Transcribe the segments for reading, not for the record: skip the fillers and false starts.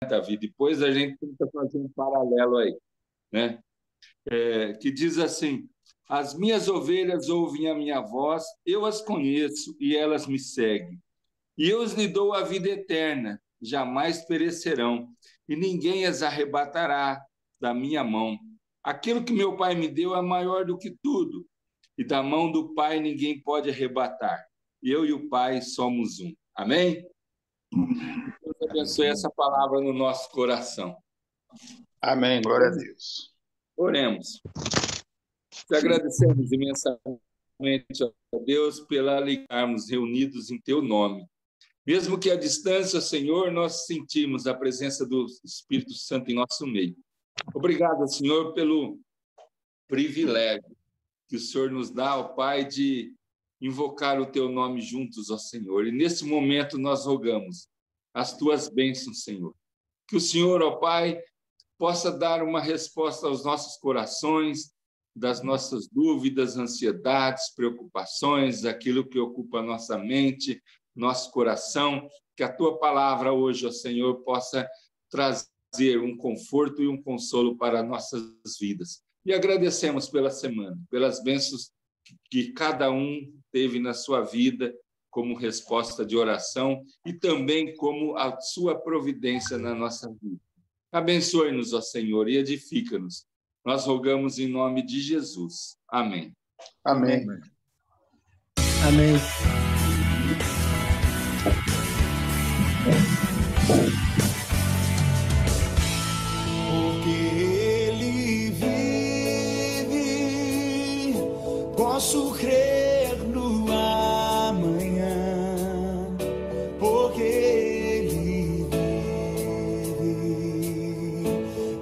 Davi? Depois a gente tenta fazer um paralelo aí, né? Que diz assim: as minhas ovelhas ouvem a minha voz, eu as conheço e elas me seguem. E eu lhes dou a vida eterna, jamais perecerão, e ninguém as arrebatará da minha mão. Aquilo que meu Pai me deu é maior do que tudo, e da mão do Pai ninguém pode arrebatar. Eu e o Pai somos um. Amém? Deus abençoe essa palavra no nosso coração. Amém, glória a Deus. Oremos. Te agradecemos imensamente a Deus pela ligarmos reunidos em teu nome. Mesmo que à distância, Senhor, nós sentimos a presença do Espírito Santo em nosso meio. Obrigado, Senhor, pelo privilégio que o Senhor nos dá, ó Pai, de invocar o teu nome juntos, ó Senhor. E nesse momento nós rogamos as tuas bênçãos, Senhor. Que o Senhor, ó Pai, possa dar uma resposta aos nossos corações, das nossas dúvidas, ansiedades, preocupações, aquilo que ocupa a nossa mente, nosso coração, que a tua palavra hoje, ó Senhor, possa trazer um conforto e um consolo para nossas vidas. E agradecemos pela semana, pelas bênçãos que cada um teve na sua vida como resposta de oração e também como a sua providência na nossa vida. Abençoe-nos, ó Senhor, e edifica-nos. Nós rogamos em nome de Jesus. Amém. Amém. Amém. Porque Ele vive, posso crer no amanhã. Porque Ele vive,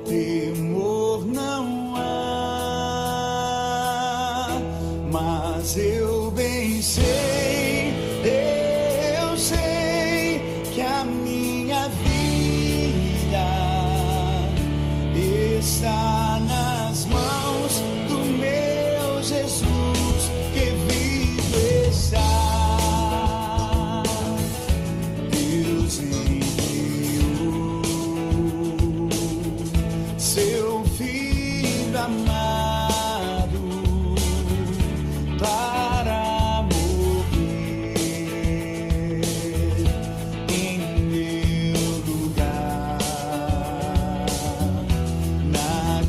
temor não há, mas eu bem sei, eu sei que a minha vida está nas mãos do meu Jesus, que vivo está. Deus enviou seu Filho amado para morrer em meu lugar. Na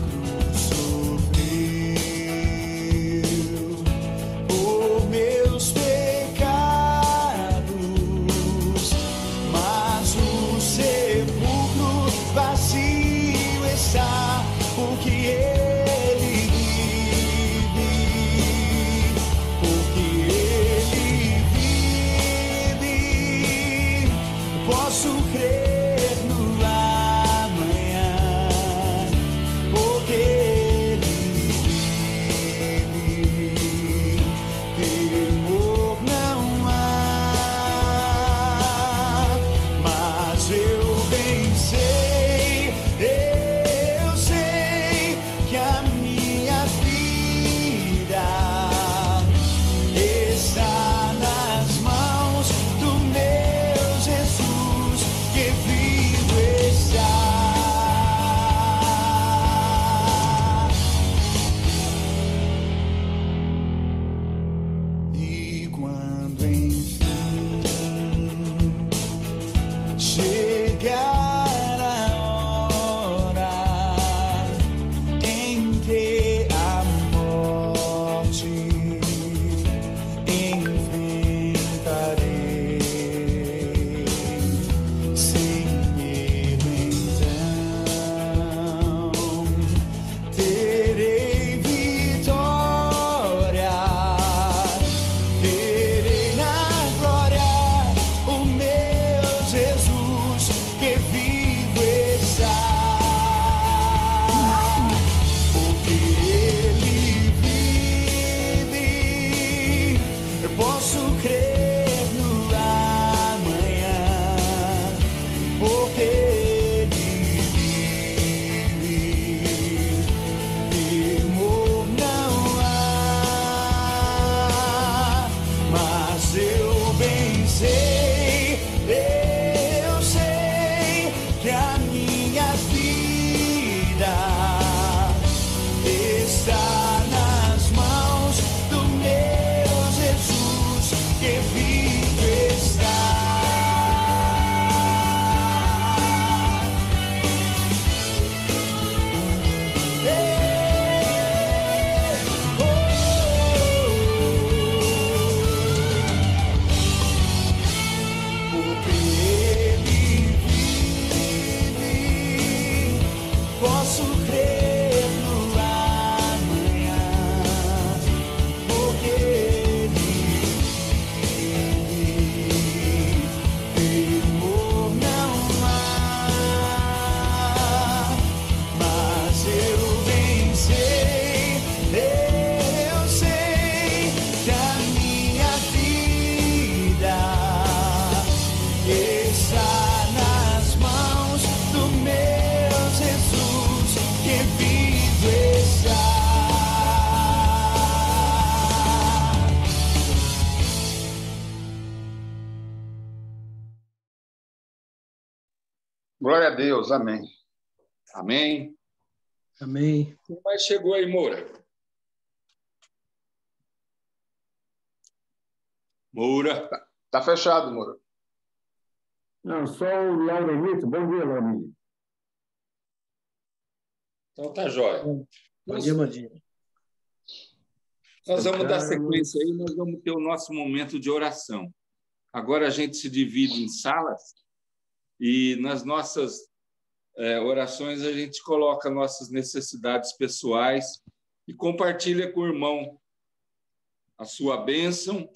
está nas mãos do meu Jesus, que vivo está. Porque Ele vive, posso crer no amanhã, porque Ele vive, temor não há, mas eu bem sei, eu sei que a minha vida está nas mãos do meu Jesus, que vivo está. Glória a Deus. Amém. Amém? Amém. Quem mais chegou aí, Moura? Moura. Tá fechado, Moura. Não, só o Laurenito. Bom dia, Laurenito. Então tá jóia. Bom dia, bom dia. Nós vamos dar Carlos. sequência aí, nós vamos ter o nosso momento de oração. Agora a gente se divide em salas e nas nossas orações a gente coloca nossas necessidades pessoais e compartilha com o irmão a sua bênção,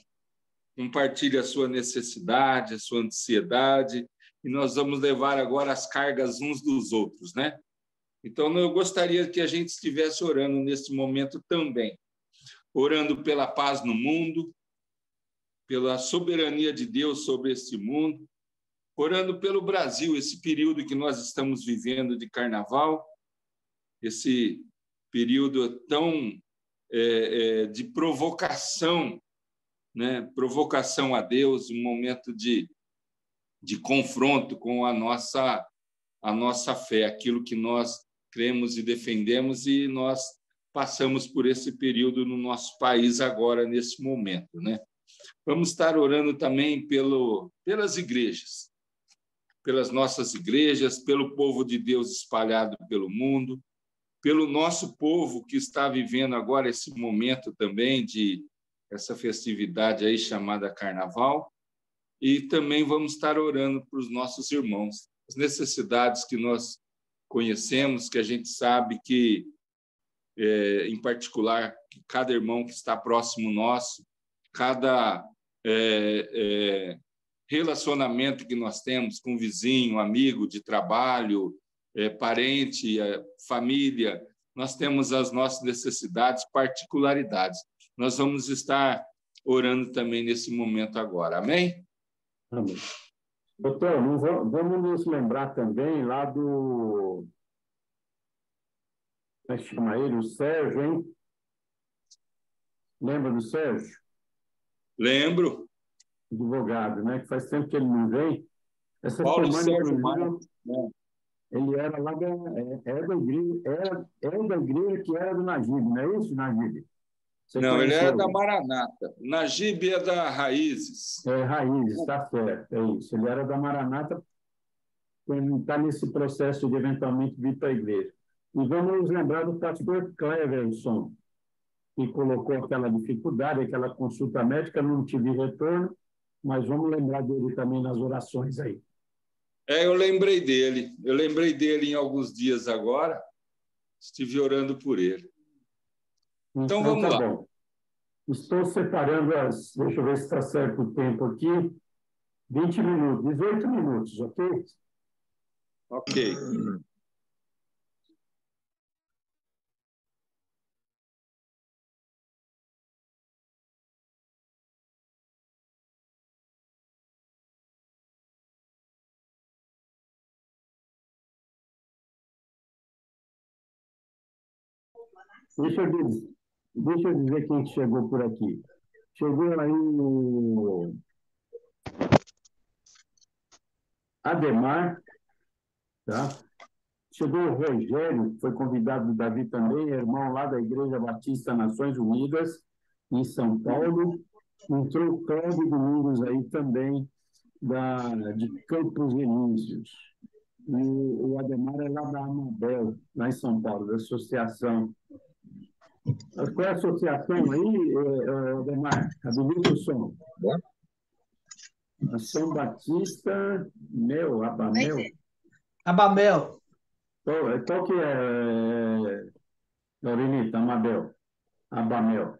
compartilha a sua necessidade, a sua ansiedade, e nós vamos levar agora as cargas uns dos outros, né? Então, eu gostaria que a gente estivesse orando nesse momento também, orando pela paz no mundo, pela soberania de Deus sobre esse mundo, orando pelo Brasil, esse período que nós estamos vivendo de carnaval, esse período tão de provocação, né? Provocação a Deus, um momento de confronto com a nossa fé, aquilo que nós cremos e defendemos, e nós passamos por esse período no nosso país agora, nesse momento, né? Vamos estar orando também pelas igrejas, pelas nossas igrejas, pelo povo de Deus espalhado pelo mundo, pelo nosso povo que está vivendo agora esse momento também de essa festividade aí chamada Carnaval, e também vamos estar orando para os nossos irmãos, as necessidades que nós conhecemos, que a gente sabe que, em particular, que cada irmão que está próximo nosso, cada relacionamento que nós temos com vizinho, amigo de trabalho, parente, família, nós temos as nossas necessidades, particularidades. Nós vamos estar orando também nesse momento agora. Amém? Amém. Doutor, vamos nos lembrar também lá do... Como é que chama ele? O Sérgio, hein? Lembra do Sérgio? Lembro. Advogado, né? Que faz tempo que ele não vem. Essa Paulo semana, Sérgio inclusive, Matos, né? ele era lá da igreja que era do Najib, não é isso, Najib? Você Não, ele conheceu era da Maranata. Najib é da Raízes. Raízes, está certo, é isso. Ele era da Maranata, está nesse processo de eventualmente vir para a igreja. E vamos nos lembrar do pastor Cleverson, que colocou aquela dificuldade, aquela consulta médica, não tive retorno, mas vamos lembrar dele também nas orações aí. Eu lembrei dele. Eu lembrei dele em alguns dias agora. Estive orando por ele. Então vamos tá lá. Bom. Estou separando deixa eu ver se está certo o tempo aqui. 20 minutos, 18 minutos, ok? Ok. Deixa eu dizer quem chegou por aqui. Chegou aí o Ademar, tá? Chegou o Rogério, que foi convidado do Davi também, irmão lá da Igreja Batista Nações Unidas, em São Paulo. Entrou o Cláudio Domingos aí também, de Campos Elíseos. E o Ademar é lá da Amabel, lá em São Paulo, da associação. Qual é a associação aí, Ademar? Habilita o som. Ação Batista, Abamel. Abamel. Qual que é, Laurenita, Abamel?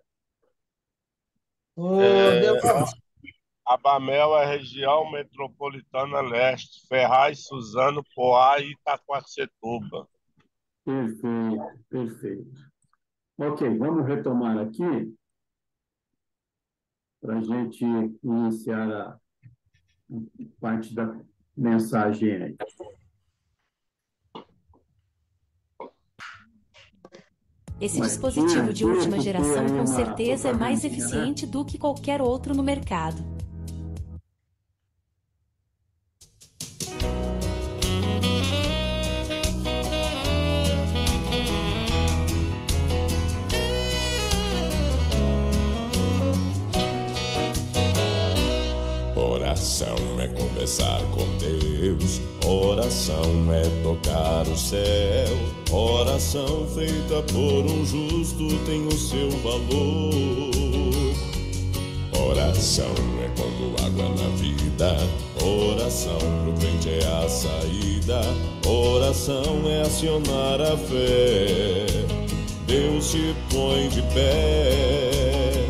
Abamel é região metropolitana leste, Ferraz, Suzano, Poá e Itaquacetuba. Perfeito, perfeito. Ok, vamos retomar aqui para a gente iniciar a parte da mensagem aí. Esse dispositivo de última geração com certeza é mais eficiente do que qualquer outro no mercado. Oração é conversar com Deus, oração é tocar o céu, oração feita por um justo tem o seu valor. Oração é como água na vida, oração pro crente é a saída, oração é acionar a fé, Deus se põe de pé.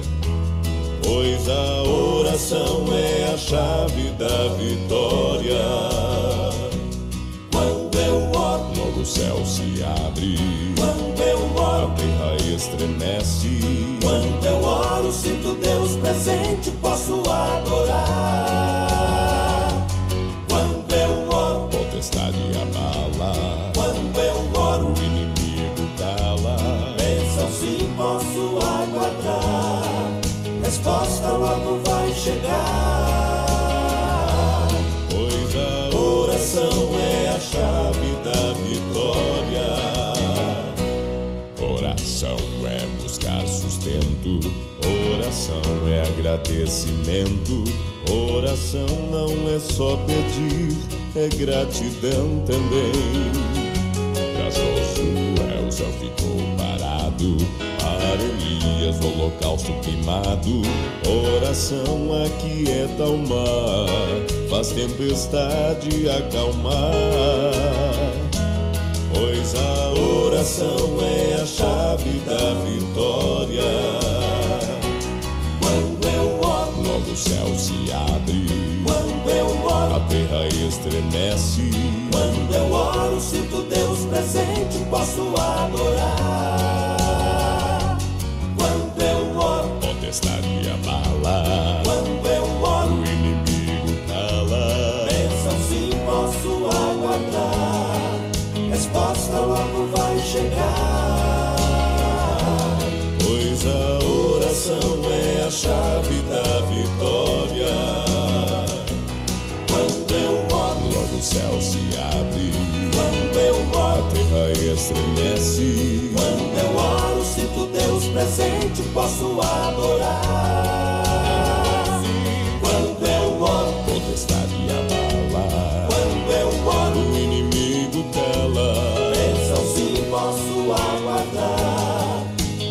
Pois a oração é a chave da vitória. Quando eu oro, logo o céu se abre. Quando eu oro, a terra estremece. Quando eu oro, sinto Deus presente, posso adorar. Quando eu oro, potestade abala. Quando eu oro, o inimigo cala. Bênção sim, posso aguardar. Resposta logo vai chegar. Pois a oração é a chave da vitória. Oração é buscar sustento. Oração é agradecimento. Oração não é só pedir, é gratidão também. Pra Josué o céu ficou parado, para Elias o holocausto queimado. Oração aquieta o mar, faz tempestade acalmar. Pois a oração é a chave da vitória. Quando eu oro, logo o céu se abre. Quando eu oro, a terra estremece. Quando eu oro, sinto Deus presente, posso adorar. Quando eu oro, potestade abala. Quando eu oro, o inimigo cala. Bênção sim, posso aguardar. Resposta logo vai chegar. Pois a oração é a chave da vitória. Quando eu oro, logo o céu se abre. Quando eu oro, a terra estremece. Quando eu oro, sinto Deus presente, posso adorar. Quando eu oro, potestade abala. Quando eu oro, o inimigo cala. Bênção sim, posso aguardar.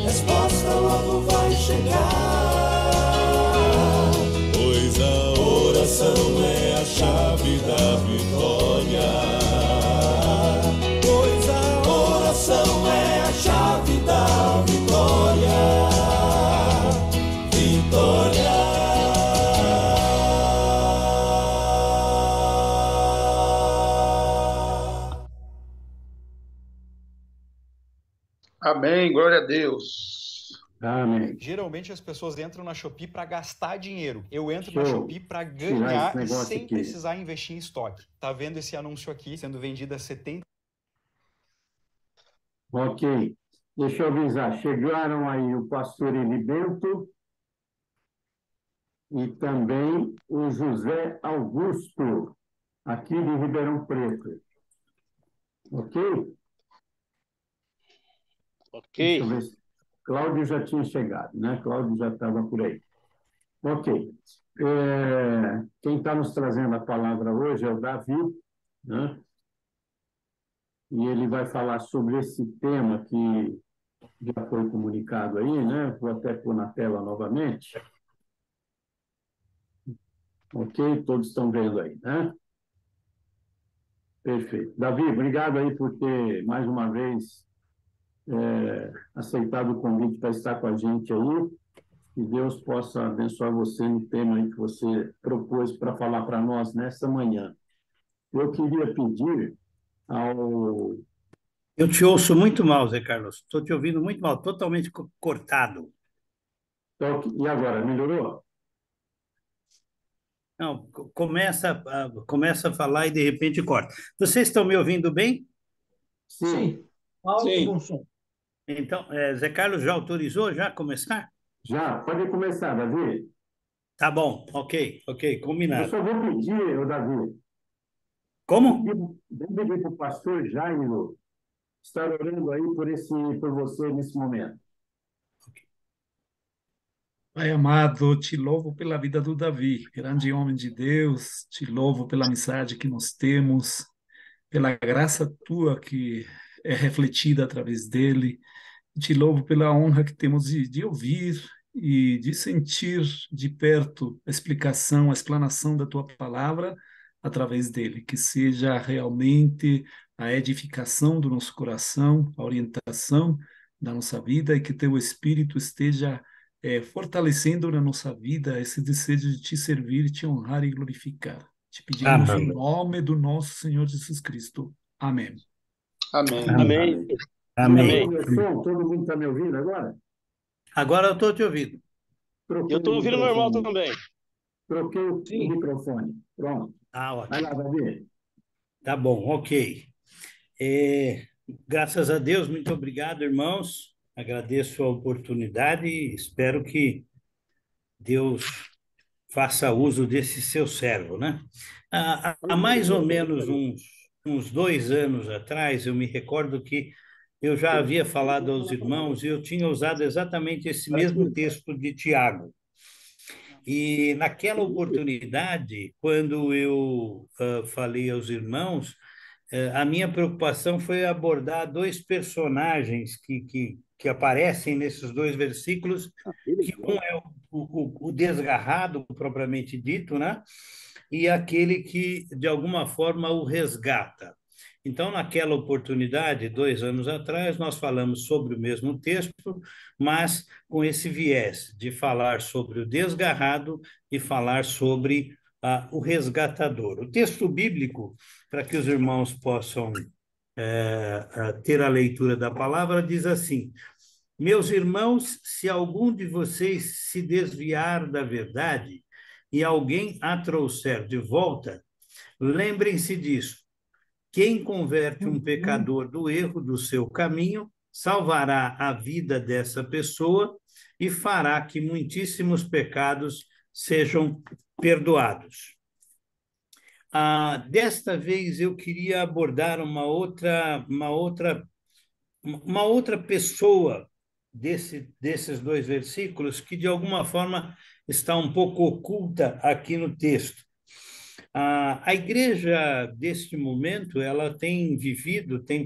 Resposta logo vai chegar. Pois a oração é a chave da vitória. Pois a oração é a chave da vitória. Vitória. Amém, glória a Deus. Amém. Geralmente as pessoas entram na Shopee para gastar dinheiro. Eu entro Show. na Shopee para Tirar ganhar esse e negócio sem aqui. precisar investir em estoque. Tá vendo esse anúncio aqui sendo vendido a 70? Ok. Deixa eu avisar. Chegaram aí o pastor Elibento e também o José Augusto, aqui de Ribeirão Preto. Ok? Ok. Deixa eu ver se... Cláudio já tinha chegado, né? Cláudio já estava por aí. Ok. Quem está nos trazendo a palavra hoje é o Davi, né? E ele vai falar sobre esse tema que já foi comunicado aí, né? Vou até pôr na tela novamente. Ok? Todos estão vendo aí, né? Perfeito. Davi, obrigado aí por ter, mais uma vez, aceitado o convite para estar com a gente aí. Que Deus possa abençoar você no tema aí que você propôs para falar para nós nesta manhã. Eu queria pedir ao... Eu te ouço muito mal, Zé Carlos. Estou te ouvindo muito mal, totalmente cortado. E agora, melhorou? Não, começa a falar e de repente corta. Vocês estão me ouvindo bem? Sim. Alto Sim. bom som. Então, Zé Carlos já autorizou já começar? Já, pode começar, Davi. Tá bom, ok, Eu combinado. só vou pedir, ô, Davi, Como? vou pedir para o pastor Jairo estar orando aí por você nesse momento. Pai amado, te louvo pela vida do Davi, grande homem de Deus, te louvo pela amizade que nós temos, pela graça tua que é refletida através dele, te louvo pela honra que temos de ouvir e de sentir de perto a explicação, a explanação da tua palavra através dele, que seja realmente a edificação do nosso coração, a orientação da nossa vida e que teu Espírito esteja fortalecendo na nossa vida esse desejo de te servir, te honrar e glorificar. Te pedimos Amém. em nome do nosso Senhor Jesus Cristo. Amém. Amém. Amém. Amém. Todo mundo está me ouvindo agora? Agora eu estou te ouvindo. Eu estou ouvindo normal também. Troquei o microfone. Pronto. Ótimo. Vai lá, Davi. Tá bom, ok. Graças a Deus, muito obrigado, irmãos. Agradeço a oportunidade e espero que Deus faça uso desse seu servo, né? Há mais ou menos uns 2 anos atrás, eu me recordo que eu já havia falado aos irmãos e eu tinha usado exatamente esse mesmo texto de Tiago. E naquela oportunidade, quando eu falei aos irmãos, a minha preocupação foi abordar dois personagens que aparecem nesses dois versículos, que um é o desgarrado, propriamente dito, né? E aquele que, de alguma forma, o resgata. Então, naquela oportunidade, 2 anos atrás, nós falamos sobre o mesmo texto, mas com esse viés de falar sobre o desgarrado e falar sobre o resgatador. O texto bíblico, para que os irmãos possam ter a leitura da palavra, diz assim: meus irmãos, se algum de vocês se desviar da verdade e alguém a trouxer de volta, lembrem-se disso. Quem converte um pecador do erro do seu caminho, salvará a vida dessa pessoa e fará que muitíssimos pecados sejam perdoados. Desta vez eu queria abordar uma outra pessoa desses dois versículos que, de alguma forma, está um pouco oculta aqui no texto. A igreja deste momento, ela tem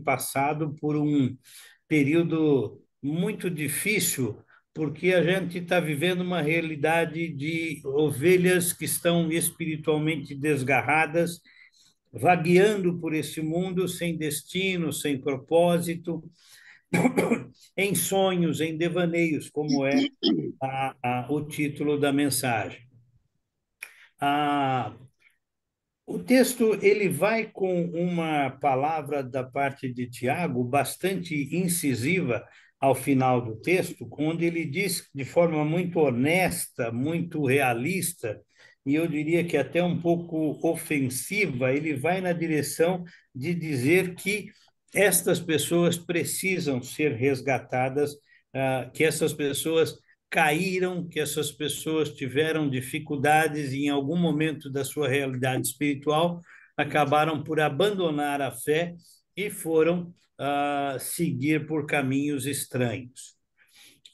passado por um período muito difícil, porque a gente está vivendo uma realidade de ovelhas que estão espiritualmente desgarradas, vagueando por esse mundo sem destino, sem propósito, em sonhos, em devaneios, como é o título da mensagem. O texto ele vai com uma palavra da parte de Tiago bastante incisiva ao final do texto, onde ele diz de forma muito honesta, muito realista, e eu diria que até um pouco ofensiva, ele vai na direção de dizer que estas pessoas precisam ser resgatadas, que essas pessoas caíram, que essas pessoas tiveram dificuldades e em algum momento da sua realidade espiritual acabaram por abandonar a fé e foram seguir por caminhos estranhos.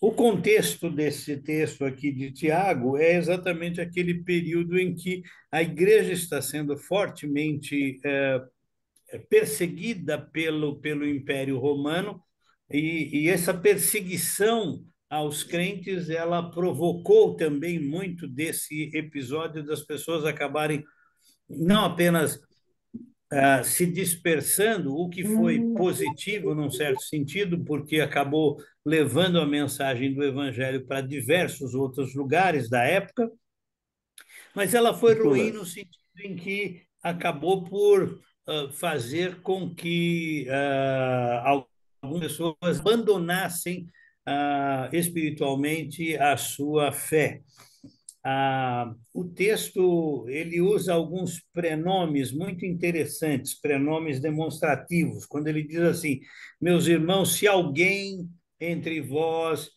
O contexto desse texto aqui de Tiago é exatamente aquele período em que a igreja está sendo fortemente perseguida pelo Império Romano, e essa perseguição aos crentes, ela provocou também muito desse episódio das pessoas acabarem não apenas se dispersando, o que foi positivo num certo sentido, porque acabou levando a mensagem do evangelho para diversos outros lugares da época, mas ela foi ruim no sentido em que acabou por fazer com que algumas pessoas abandonassem espiritualmente a sua fé. O texto ele usa alguns prenomes muito interessantes, prenomes demonstrativos, quando ele diz assim: meus irmãos, se alguém entre vós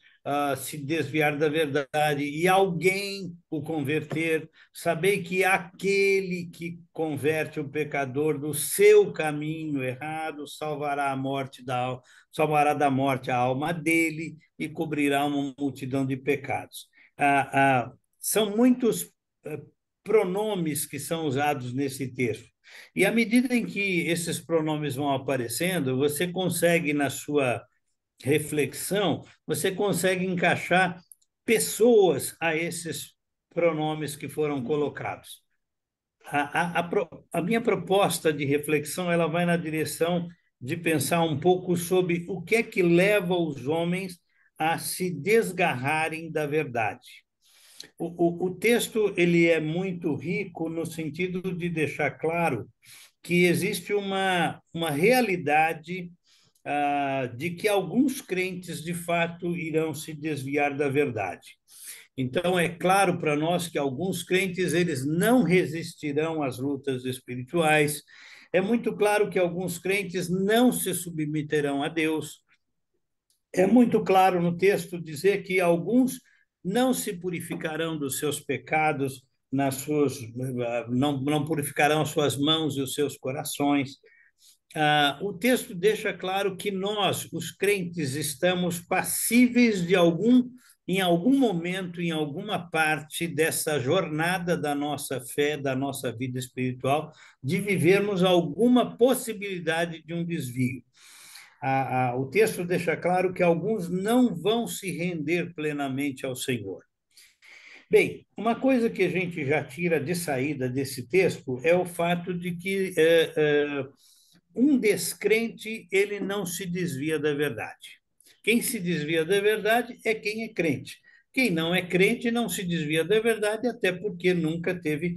se desviar da verdade e alguém o converter, sabei que aquele que converte o pecador do seu caminho errado salvará da morte a alma dele e cobrirá uma multidão de pecados. São muitos pronomes que são usados nesse texto. E à medida em que esses pronomes vão aparecendo, você consegue, na sua reflexão, você consegue encaixar pessoas a esses pronomes que foram colocados. A minha proposta de reflexão ela vai na direção de pensar um pouco sobre o que é que leva os homens a se desgarrarem da verdade. O texto ele é muito rico no sentido de deixar claro que existe uma realidade de que alguns crentes, de fato, irão se desviar da verdade. Então, é claro para nós que alguns crentes eles não resistirão às lutas espirituais. É muito claro que alguns crentes não se submeterão a Deus. É muito claro no texto dizer que alguns não se purificarão dos seus pecados, não purificarão as suas mãos e os seus corações. O texto deixa claro que nós, os crentes, estamos passíveis de em algum momento, em alguma parte dessa jornada da nossa fé, da nossa vida espiritual, de vivermos alguma possibilidade de um desvio. O texto deixa claro que alguns não vão se render plenamente ao Senhor. Bem, uma coisa que a gente já tira de saída desse texto é o fato de que um descrente ele não se desvia da verdade. Quem se desvia da verdade é quem é crente. Quem não é crente não se desvia da verdade, até porque nunca teve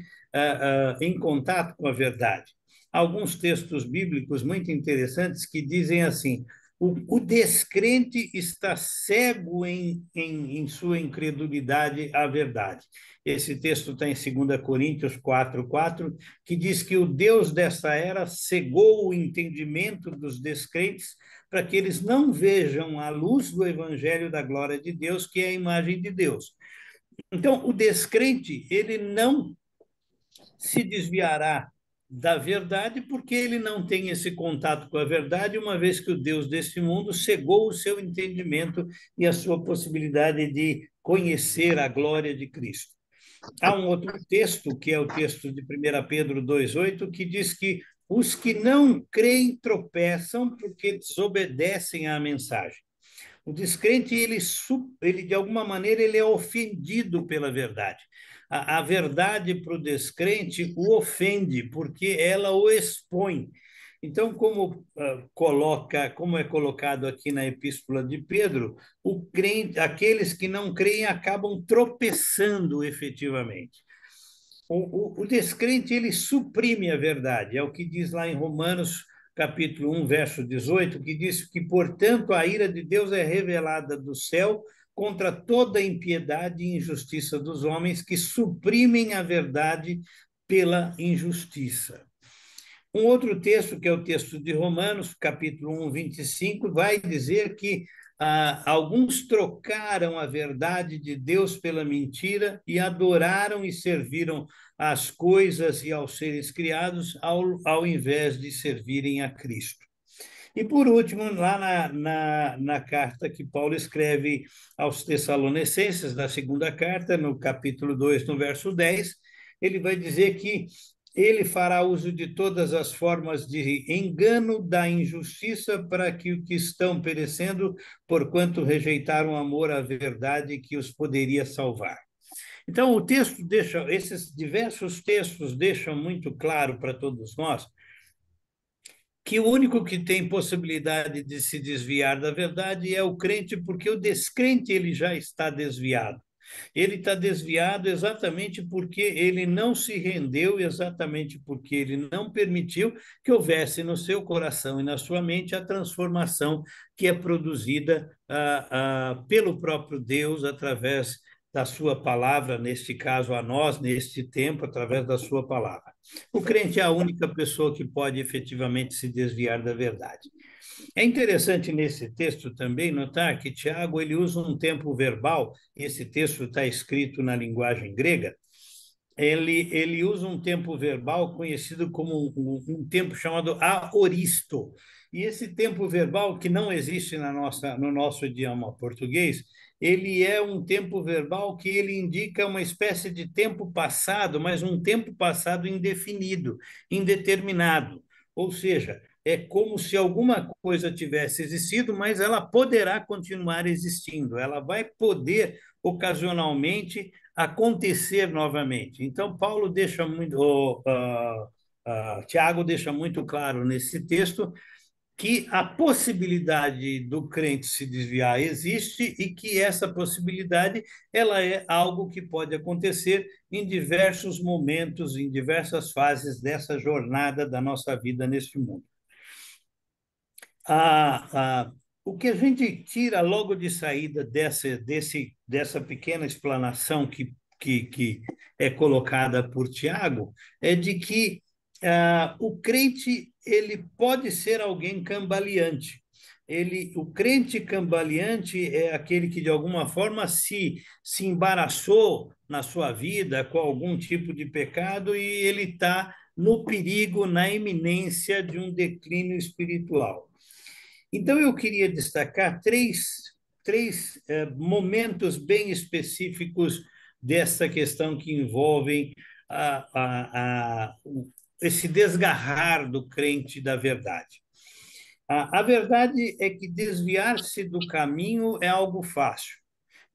em contato com a verdade. Alguns textos bíblicos muito interessantes que dizem assim: o descrente está cego em sua incredulidade à verdade. Esse texto está em 2 Coríntios 4:4, que diz que o Deus dessa era cegou o entendimento dos descrentes para que eles não vejam a luz do evangelho da glória de Deus, que é a imagem de Deus. Então, o descrente, ele não se desviará da verdade, porque ele não tem esse contato com a verdade, uma vez que o Deus desse mundo cegou o seu entendimento e a sua possibilidade de conhecer a glória de Cristo. Há um outro texto, que é o texto de 1 Pedro 2,8, que diz que os que não creem tropeçam porque desobedecem à mensagem. O descrente, ele de alguma maneira, ele é ofendido pela verdade. A verdade para o descrente o ofende, porque ela o expõe. Então, como é colocado aqui na Epístola de Pedro, aqueles que não creem acabam tropeçando efetivamente. O descrente, ele suprime a verdade, é o que diz lá em Romanos, capítulo 1, verso 18, que diz que, portanto, a ira de Deus é revelada do céu contra toda a impiedade e injustiça dos homens que suprimem a verdade pela injustiça. Um outro texto, que é o texto de Romanos, capítulo 1, 25, vai dizer que alguns trocaram a verdade de Deus pela mentira e adoraram e serviram às coisas e aos seres criados ao invés de servirem a Cristo. E, por último, lá na carta que Paulo escreve aos Tessalonicenses, na segunda carta, no capítulo 2, no verso 10, ele vai dizer que ele fará uso de todas as formas de engano da injustiça para que os que estão perecendo, porquanto rejeitaram o amor à verdade que os poderia salvar. Então, o texto deixa, esses diversos textos deixam muito claro para todos nós que o único que tem possibilidade de se desviar da verdade é o crente, porque o descrente ele já está desviado. Ele está desviado exatamente porque ele não se rendeu, exatamente porque ele não permitiu que houvesse no seu coração e na sua mente a transformação que é produzida pelo próprio Deus através da sua palavra, neste caso a nós, neste tempo, através da sua palavra. O crente é a única pessoa que pode efetivamente se desviar da verdade. É interessante nesse texto também notar que Tiago ele usa um tempo verbal, esse texto está escrito na linguagem grega, ele usa um tempo verbal conhecido como um tempo chamado aoristo. E esse tempo verbal, que não existe no nosso idioma português, ele é um tempo verbal que ele indica uma espécie de tempo passado, mas um tempo passado indefinido, indeterminado. Ou seja, é como se alguma coisa tivesse existido, mas ela poderá continuar existindo, ela vai poder ocasionalmente acontecer novamente. Então, Paulo deixa muito, Tiago deixa muito claro nesse texto que a possibilidade do crente se desviar existe e que essa possibilidade ela é algo que pode acontecer em diversos momentos, em diversas fases dessa jornada da nossa vida neste mundo. O que a gente tira logo de saída dessa pequena explanação que é colocada por Tiago é de que o crente ele pode ser alguém cambaleante. O crente cambaleante é aquele que, de alguma forma, se embaraçou na sua vida com algum tipo de pecado e ele está no perigo, na iminência de um declínio espiritual. Então, eu queria destacar três momentos bem específicos dessa questão que envolvem esse desgarrar do crente da verdade. A verdade é que desviar-se do caminho é algo fácil.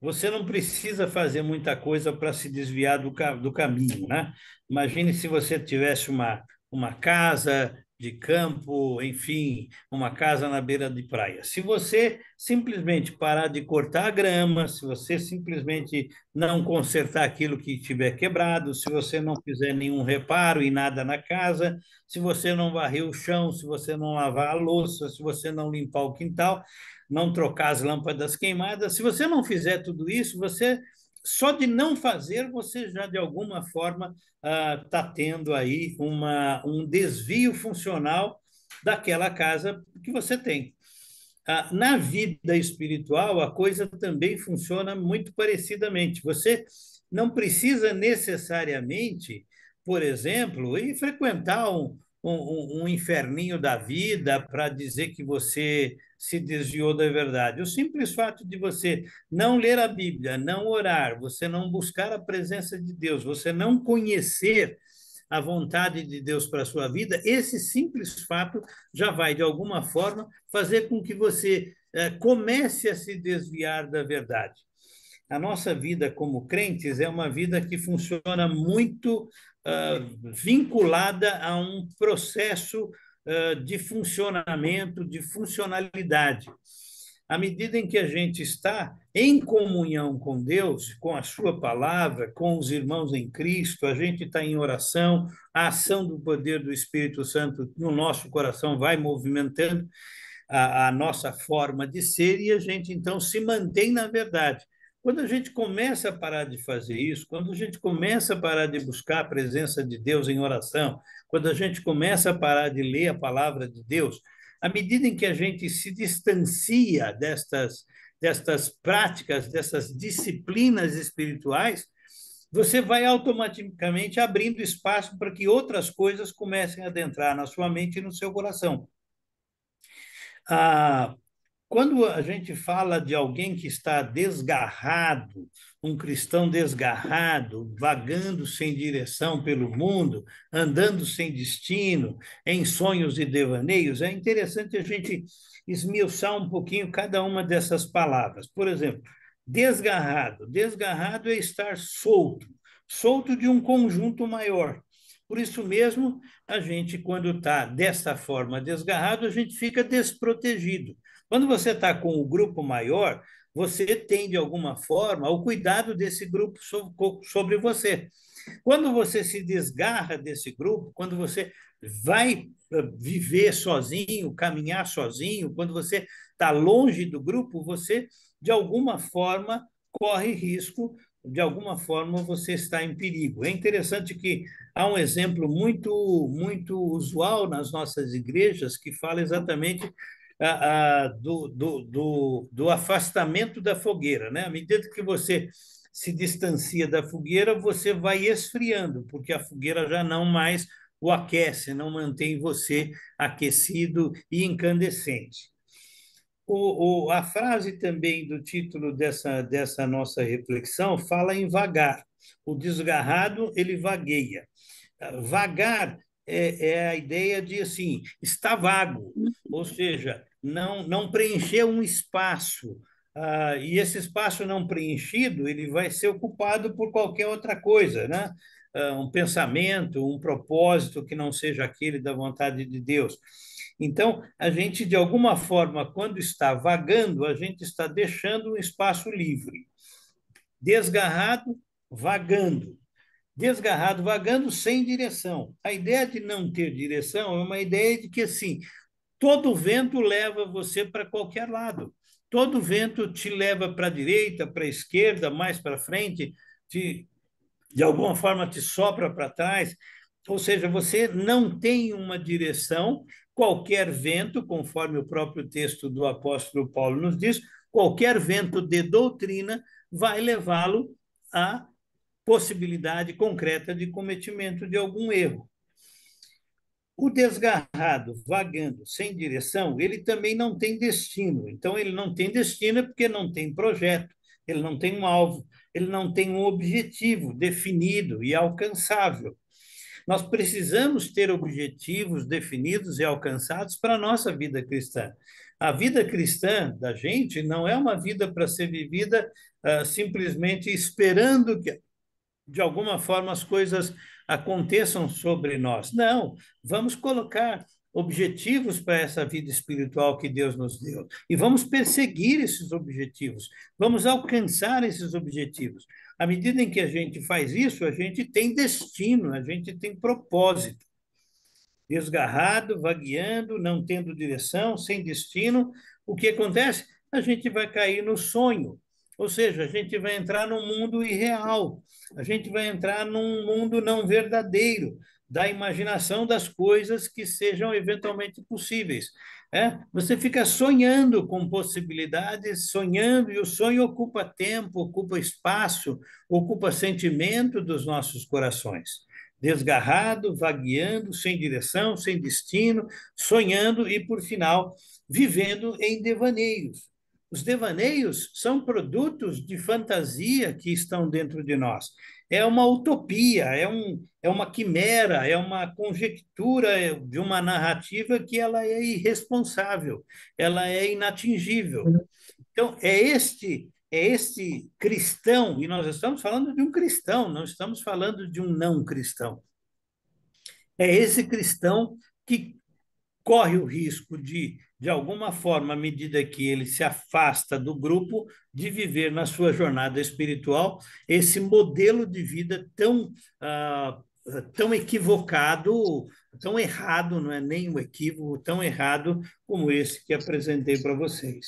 Você não precisa fazer muita coisa para se desviar do caminho, né? Imagine se você tivesse uma casa de campo, enfim, uma casa na beira de praia. Se você simplesmente parar de cortar a grama, se você simplesmente não consertar aquilo que tiver quebrado, se você não fizer nenhum reparo em nada na casa, se você não varrer o chão, se você não lavar a louça, se você não limpar o quintal, não trocar as lâmpadas queimadas, se você não fizer tudo isso, só de não fazer, você já de alguma forma está tendo aí um desvio funcional daquela casa que você tem. Na vida espiritual, a coisa também funciona muito parecidamente. Você não precisa necessariamente, por exemplo, ir frequentar um inferninho da vida para dizer que você se desviou da verdade. O simples fato de você não ler a Bíblia, não orar, você não buscar a presença de Deus, você não conhecer a vontade de Deus para a sua vida, esse simples fato já vai, de alguma forma, fazer com que você comece a se desviar da verdade. A nossa vida como crentes é uma vida que funciona muito vinculada a um processo de funcionamento, de funcionalidade. À medida em que a gente está em comunhão com Deus, com a sua palavra, com os irmãos em Cristo, a gente está em oração, a ação do poder do Espírito Santo no nosso coração vai movimentando a nossa forma de ser e a gente, então, se mantém na verdade. Quando a gente começa a parar de fazer isso, quando a gente começa a parar de buscar a presença de Deus em oração, quando a gente começa a parar de ler a palavra de Deus, à medida em que a gente se distancia destas práticas, dessas disciplinas espirituais, você vai automaticamente abrindo espaço para que outras coisas comecem a adentrar na sua mente e no seu coração. Ah, quando a gente fala de alguém que está desgarrado, um cristão desgarrado, vagando sem direção pelo mundo, andando sem destino, em sonhos e devaneios, é interessante a gente esmiuçar um pouquinho cada uma dessas palavras. Por exemplo, desgarrado. Desgarrado é estar solto, solto de um conjunto maior. Por isso mesmo, a gente, quando está dessa forma desgarrado, a gente fica desprotegido. Quando você está com o grupo maior, você tem, de alguma forma, o cuidado desse grupo sobre você. Quando você se desgarra desse grupo, quando você vai viver sozinho, caminhar sozinho, quando você está longe do grupo, você, de alguma forma, corre risco, de alguma forma você está em perigo. É interessante que há um exemplo muito usual nas nossas igrejas que fala exatamente do afastamento da fogueira, né? À medida que você se distancia da fogueira, você vai esfriando, porque a fogueira já não mais o aquece, não mantém você aquecido e incandescente. A frase também do título dessa nossa reflexão fala em vagar. O desgarrado, ele vagueia. Vagar é a ideia de, assim, está vago, ou seja, não preencheu um espaço, e esse espaço não preenchido, ele vai ser ocupado por qualquer outra coisa, né? Um pensamento, um propósito que não seja aquele da vontade de Deus. Então, a gente, de alguma forma, quando está vagando, a gente está deixando um espaço livre. Desgarrado, vagando. Desgarrado, vagando sem direção. A ideia de não ter direção é uma ideia de que, assim, todo vento leva você para qualquer lado. Todo vento te leva para a direita, para a esquerda, mais para frente, de alguma forma te sopra para trás. Ou seja, você não tem uma direção. Qualquer vento, conforme o próprio texto do apóstolo Paulo nos diz, qualquer vento de doutrina vai levá-lo à possibilidade concreta de cometimento de algum erro. O desgarrado, vagando, sem direção, ele também não tem destino. Então, ele não tem destino porque não tem projeto, ele não tem um alvo, ele não tem um objetivo definido e alcançável. Nós precisamos ter objetivos definidos e alcançados para a nossa vida cristã. A vida cristã da gente não é uma vida para ser vivida simplesmente esperando que, de alguma forma, as coisas aconteçam sobre nós. Não, vamos colocar objetivos para essa vida espiritual que Deus nos deu. E vamos perseguir esses objetivos, vamos alcançar esses objetivos. À medida em que a gente faz isso, a gente tem destino, a gente tem propósito. Desgarrado, vagueando, não tendo direção, sem destino, o que acontece? A gente vai cair no sonho, ou seja, a gente vai entrar num mundo irreal, a gente vai entrar num mundo não verdadeiro, da imaginação das coisas que sejam eventualmente possíveis. Você fica sonhando com possibilidades, sonhando, e o sonho ocupa tempo, ocupa espaço, ocupa sentimento dos nossos corações. Desgarrado, vagueando, sem direção, sem destino, sonhando e, por final, vivendo em devaneios. Os devaneios são produtos de fantasia que estão dentro de nós. É uma utopia, é uma quimera, é uma conjectura de uma narrativa que ela é irresponsável, ela é inatingível. Então, é este cristão, e nós estamos falando de um cristão, não estamos falando de um não cristão. É esse cristão que corre o risco de alguma forma, à medida que ele se afasta do grupo, de viver na sua jornada espiritual esse modelo de vida tão equivocado, tão errado, não é nem um equívoco, tão errado como esse que apresentei para vocês.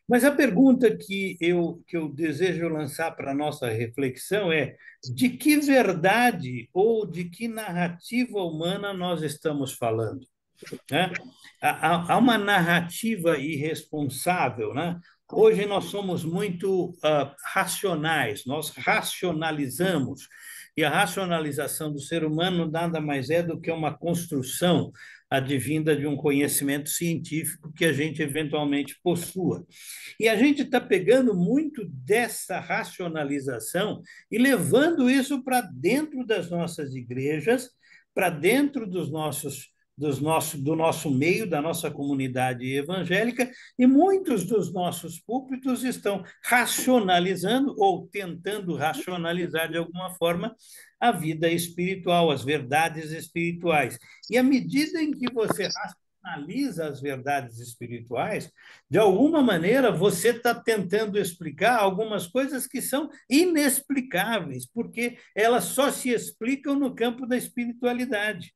Mas a pergunta que eu desejo lançar para a nossa reflexão é: de que verdade ou de que narrativa humana nós estamos falando? Né? Há uma narrativa irresponsável, né? Hoje nós somos muito racionais, nós racionalizamos, e a racionalização do ser humano nada mais é do que uma construção advinda de um conhecimento científico que a gente eventualmente possua. E a gente está pegando muito dessa racionalização e levando isso para dentro das nossas igrejas, para dentro do nosso meio, da nossa comunidade evangélica, e muitos dos nossos púlpitos estão racionalizando ou tentando racionalizar de alguma forma a vida espiritual, as verdades espirituais. E à medida em que você racionaliza as verdades espirituais, de alguma maneira você está tentando explicar algumas coisas que são inexplicáveis, porque elas só se explicam no campo da espiritualidade.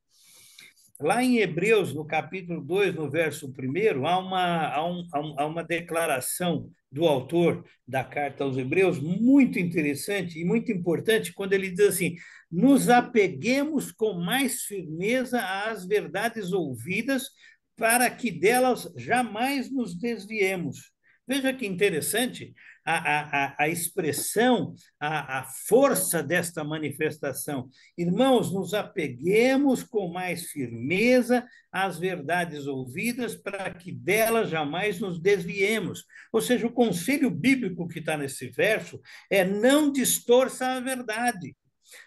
Lá em Hebreus, no capítulo 2, no verso 1, há uma declaração do autor da carta aos Hebreus muito interessante e muito importante, quando ele diz assim: nos apeguemos com mais firmeza às verdades ouvidas, para que delas jamais nos desviemos. Veja que interessante a expressão, a força desta manifestação. Irmãos, nos apeguemos com mais firmeza às verdades ouvidas, para que delas jamais nos desviemos. Ou seja, o conselho bíblico que está nesse verso é: não distorça a verdade,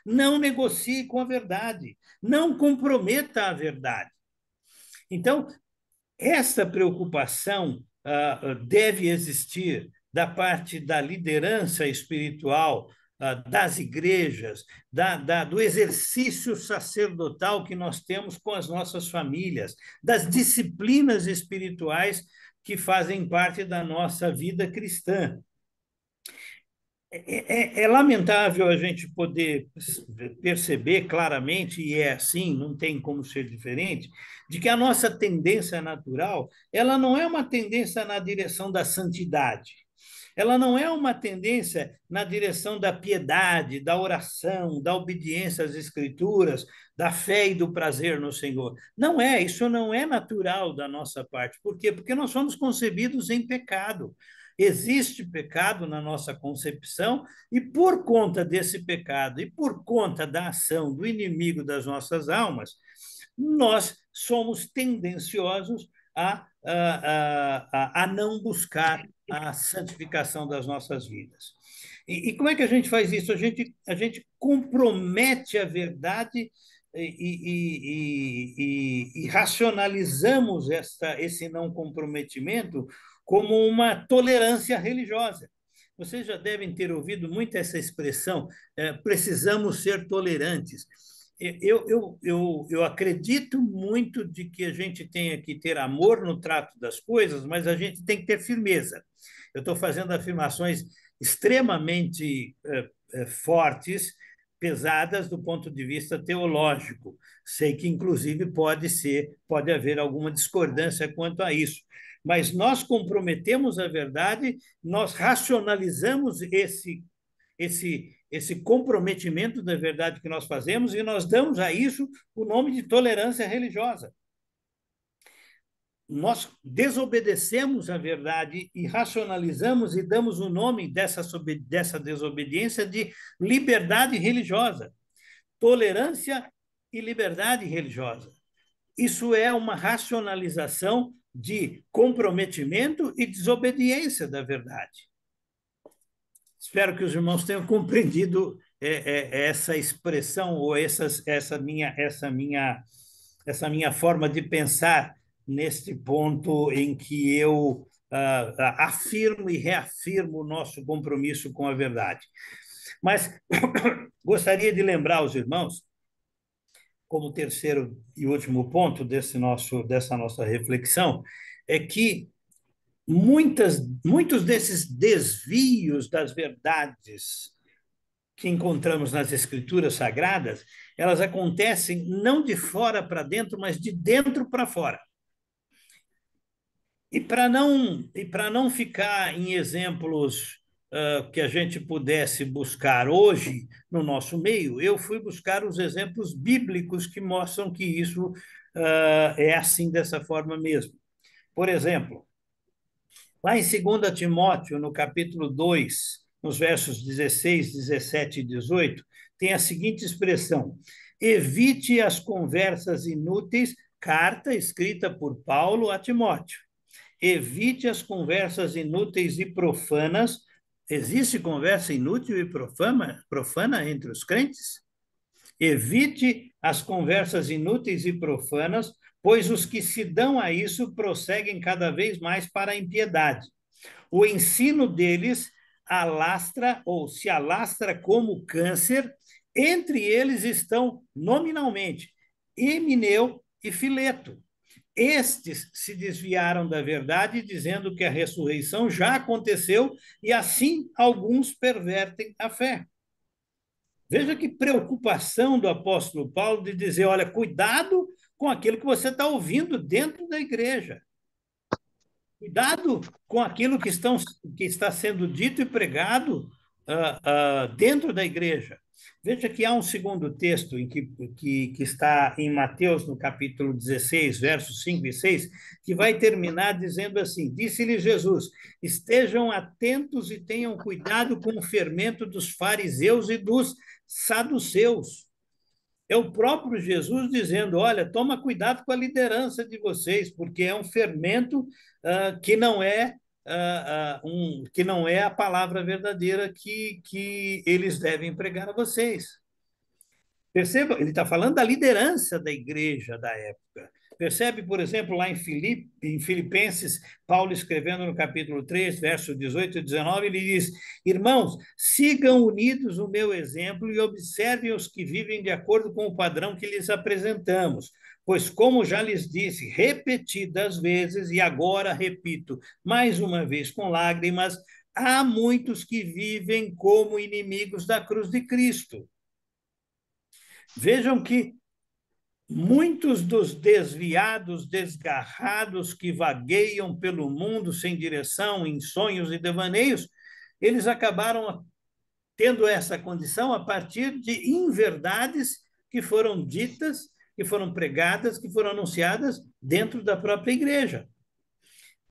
não negocie com a verdade, não comprometa a verdade. Então, essa preocupação deve existir da parte da liderança espiritual, das igrejas, do exercício sacerdotal que nós temos com as nossas famílias, das disciplinas espirituais que fazem parte da nossa vida cristã. É lamentável a gente poder perceber claramente, e é assim, não tem como ser diferente, de que a nossa tendência natural, ela não é uma tendência na direção da santidade, ela não é uma tendência na direção da piedade, da oração, da obediência às Escrituras, da fé e do prazer no Senhor. Não é, isso não é natural da nossa parte. Por quê? Porque nós somos concebidos em pecado. Existe pecado na nossa concepção, e por conta desse pecado e por conta da ação do inimigo das nossas almas, nós somos tendenciosos a não buscar a santificação das nossas vidas. E como é que a gente faz isso? A gente compromete a verdade e racionalizamos esse não comprometimento como uma tolerância religiosa. Vocês já devem ter ouvido muito essa expressão, precisamos ser tolerantes. Eu acredito muito de que a gente tenha que ter amor no trato das coisas, mas a gente tem que ter firmeza. Eu estou fazendo afirmações extremamente fortes, pesadas do ponto de vista teológico. Sei que, inclusive, pode haver alguma discordância quanto a isso. Mas nós comprometemos a verdade, nós racionalizamos esse comprometimento da verdade que nós fazemos, e nós damos a isso o nome de tolerância religiosa. Nós desobedecemos a verdade e racionalizamos e damos o nome dessa desobediência de liberdade religiosa. Tolerância e liberdade religiosa. Isso é uma racionalização de comprometimento e desobediência da verdade. Espero que os irmãos tenham compreendido essa expressão ou essa minha forma de pensar neste ponto em que eu afirmo e reafirmo o nosso compromisso com a verdade. Mas gostaria de lembrar aos irmãos, como terceiro e último ponto dessa nossa reflexão, é que muitos desses desvios das verdades que encontramos nas Escrituras Sagradas, elas acontecem não de fora para dentro, mas de dentro para fora. E para não ficar em exemplos que a gente pudesse buscar hoje no nosso meio, eu fui buscar os exemplos bíblicos que mostram que isso é assim, dessa forma mesmo. Por exemplo, lá em 2 Timóteo, no capítulo 2, nos versos 16, 17 e 18, tem a seguinte expressão: evite as conversas inúteis, carta escrita por Paulo a Timóteo. Evite as conversas inúteis e profanas. Existe conversa inútil e profana entre os crentes? Evite as conversas inúteis e profanas, pois os que se dão a isso prosseguem cada vez mais para a impiedade. O ensino deles alastra ou se alastra como câncer. Entre eles estão, nominalmente, Emineu e Fileto. Estes se desviaram da verdade, dizendo que a ressurreição já aconteceu, e assim alguns pervertem a fé. Veja que preocupação do apóstolo Paulo de dizer, olha, cuidado com aquilo que você está ouvindo dentro da igreja. Cuidado com aquilo que está sendo dito e pregado dentro da igreja. Veja que há um segundo texto que está em Mateus, no capítulo 16, versos 5 e 6, que vai terminar dizendo assim: disse-lhe Jesus, estejam atentos e tenham cuidado com o fermento dos fariseus e dos saduceus. É o próprio Jesus dizendo, olha, toma cuidado com a liderança de vocês, porque é um fermento que não é que não é a palavra verdadeira que eles devem pregar a vocês. Perceba, ele está falando da liderança da igreja da época. Percebe, por exemplo, lá em Filipenses, Paulo escrevendo no capítulo 3, versos 18 e 19, ele diz, irmãos, sigam unidos o meu exemplo e observem os que vivem de acordo com o padrão que lhes apresentamos. Pois, como já lhes disse repetidas vezes, e agora repito mais uma vez com lágrimas, há muitos que vivem como inimigos da cruz de Cristo. Vejam que muitos dos desviados, desgarrados, que vagueiam pelo mundo sem direção, em sonhos e devaneios, eles acabaram tendo essa condição a partir de inverdades que foram ditas, que foram pregadas, que foram anunciadas dentro da própria igreja.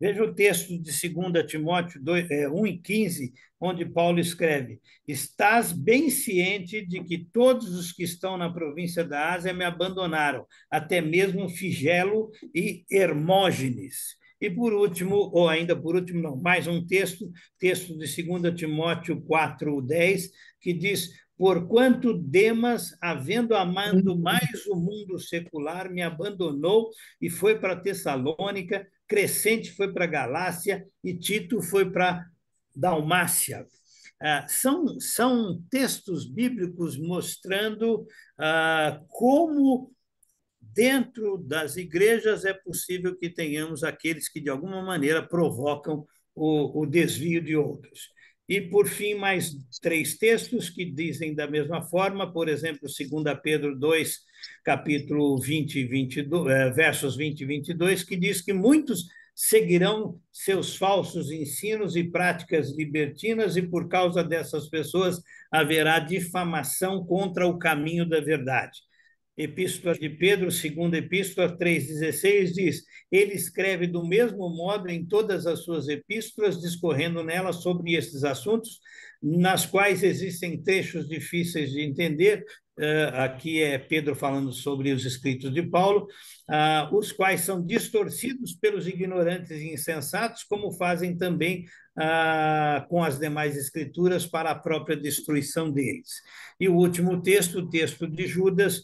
Veja o texto de 2 Timóteo 1:15, onde Paulo escreve, estás bem ciente de que todos os que estão na província da Ásia me abandonaram, até mesmo Figelo e Hermógenes. E por último, ou ainda por último, não, mais um texto de 2 Timóteo 4:10, que diz, porquanto Demas, havendo amado mais o mundo secular, me abandonou e foi para Tessalônica, Crescente foi para Galácia e Tito foi para Dalmácia. São textos bíblicos mostrando como dentro das igrejas é possível que tenhamos aqueles que, de alguma maneira, provocam o desvio de outros. E, por fim, mais 3 textos que dizem da mesma forma, por exemplo, 2 Pedro 2, capítulo 20 e 22, versos 20 e 22, que diz que muitos seguirão seus falsos ensinos e práticas libertinas, e por causa dessas pessoas haverá difamação contra o caminho da verdade. Epístola de Pedro, segunda epístola 3,16 diz, ele escreve do mesmo modo em todas as suas epístolas, discorrendo nelas sobre esses assuntos, nas quais existem trechos difíceis de entender, aqui é Pedro falando sobre os escritos de Paulo, os quais são distorcidos pelos ignorantes e insensatos, como fazem também com as demais escrituras para a própria destruição deles. E o último texto, o texto de Judas,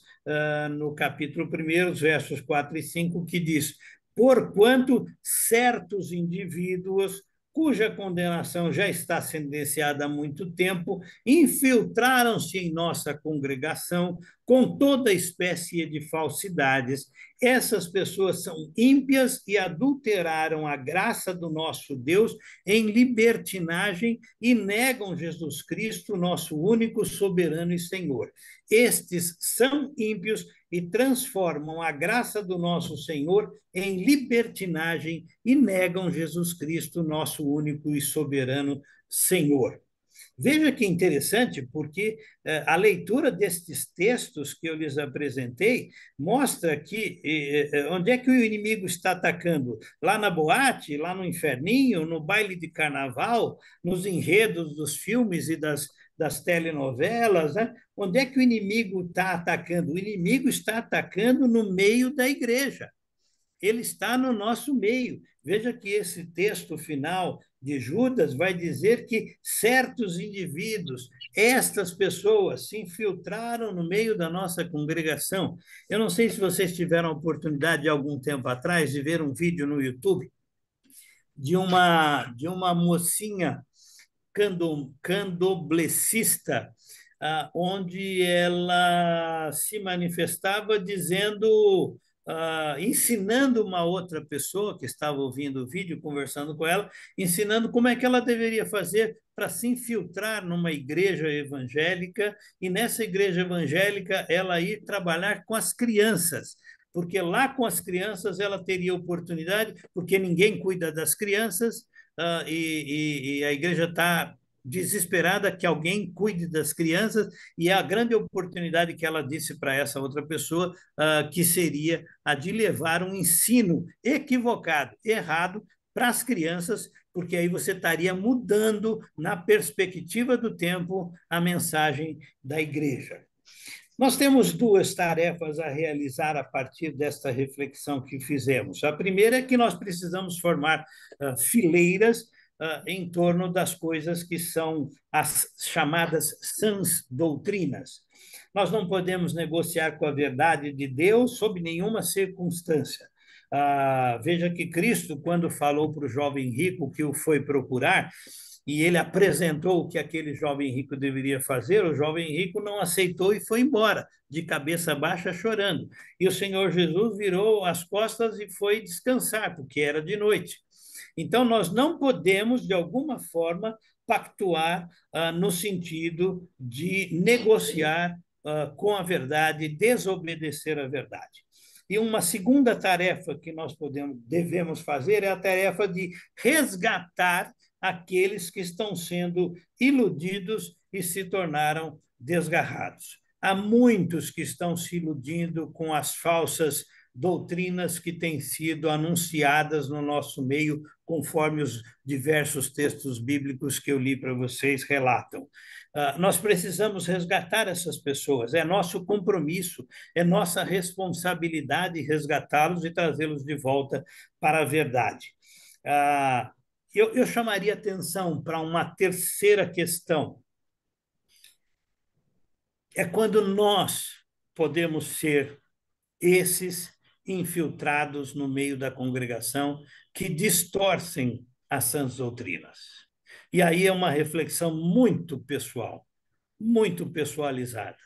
no capítulo 1, versos 4 e 5, que diz, porquanto certos indivíduos, cuja condenação já está sentenciada há muito tempo, infiltraram-se em nossa congregação com toda espécie de falsidades. Essas pessoas são ímpias e adulteraram a graça do nosso Deus em libertinagem e negam Jesus Cristo, nosso único soberano e Senhor. Estes são ímpios e transformam a graça do nosso Senhor em libertinagem e negam Jesus Cristo, nosso único e soberano Senhor. Veja que interessante, porque a leitura destes textos que eu lhes apresentei mostra que onde é que o inimigo está atacando? Lá na boate, lá no inferninho, no baile de carnaval, nos enredos dos filmes e das telenovelas, né? Onde é que o inimigo está atacando? O inimigo está atacando no meio da igreja. ele está no nosso meio. Veja que esse texto final de Judas vai dizer que certos indivíduos, estas pessoas, se infiltraram no meio da nossa congregação. Eu não sei se vocês tiveram a oportunidade, de algum tempo atrás, de ver um vídeo no YouTube de uma mocinha candomblessista, onde ela se manifestava dizendo, ensinando uma outra pessoa que estava ouvindo o vídeo, conversando com ela, ensinando como é que ela deveria fazer para se infiltrar numa igreja evangélica, e nessa igreja evangélica ela ir trabalhar com as crianças, porque lá com as crianças ela teria oportunidade, porque ninguém cuida das crianças, e a igreja está desesperada que alguém cuide das crianças, e é a grande oportunidade que ela disse para essa outra pessoa, que seria a de levar um ensino equivocado, errado, para as crianças, porque aí você estaria mudando, na perspectiva do tempo, a mensagem da igreja. Nós temos duas tarefas a realizar a partir desta reflexão que fizemos. A primeira é que nós precisamos formar fileiras em torno das coisas que são as chamadas sãs doutrinas. Nós não podemos negociar com a verdade de Deus sob nenhuma circunstância. Veja que Cristo, quando falou para o jovem rico que o foi procurar, e ele apresentou o que aquele jovem rico deveria fazer, o jovem rico não aceitou e foi embora, de cabeça baixa, chorando. E o Senhor Jesus virou as costas e foi descansar, porque era de noite. Então, nós não podemos, de alguma forma, pactuar no sentido de negociar com a verdade, desobedecer à verdade. E uma segunda tarefa que nós devemos fazer é a tarefa de resgatar aqueles que estão sendo iludidos e se tornaram desgarrados. Há muitos que estão se iludindo com as falsas doutrinas que têm sido anunciadas no nosso meio, conforme os diversos textos bíblicos que eu li para vocês relatam. Nós precisamos resgatar essas pessoas, é nosso compromisso, é nossa responsabilidade resgatá-los e trazê-los de volta para a verdade. Eu chamaria atenção para uma terceira questão. É quando nós podemos ser esses infiltrados no meio da congregação que distorcem as sãs doutrinas. E aí é uma reflexão muito pessoal, muito pessoalizada.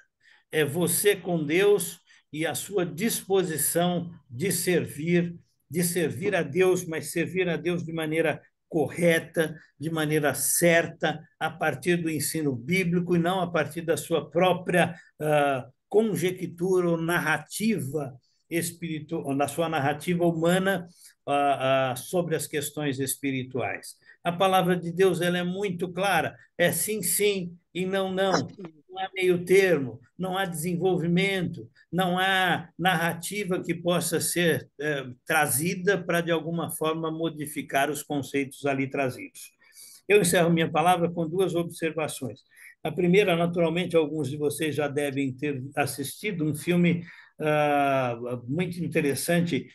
É você com Deus e a sua disposição de servir a Deus, mas servir a Deus de maneira correta, de maneira certa, a partir do ensino bíblico e não a partir da sua própria conjectura ou narrativa espiritual, na sua narrativa humana sobre as questões espirituais. A palavra de Deus ela é muito clara, é sim, sim e não, não. Não há meio termo, não há desenvolvimento, não há narrativa que possa ser trazida para, de alguma forma, modificar os conceitos ali trazidos. Eu encerro minha palavra com duas observações. A primeira, naturalmente, alguns de vocês já devem ter assistido um filme muito interessante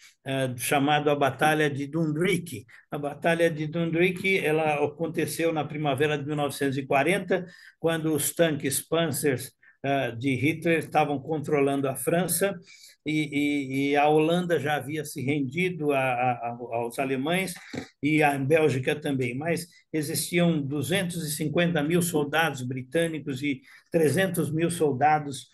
chamado A Batalha de Dundreek. A Batalha de Dundreek ela aconteceu na primavera de 1940, quando os tanques Panzers de Hitler estavam controlando a França e a Holanda já havia se rendido aos alemães e a Bélgica também, mas existiam 250 mil soldados britânicos e 300 mil soldados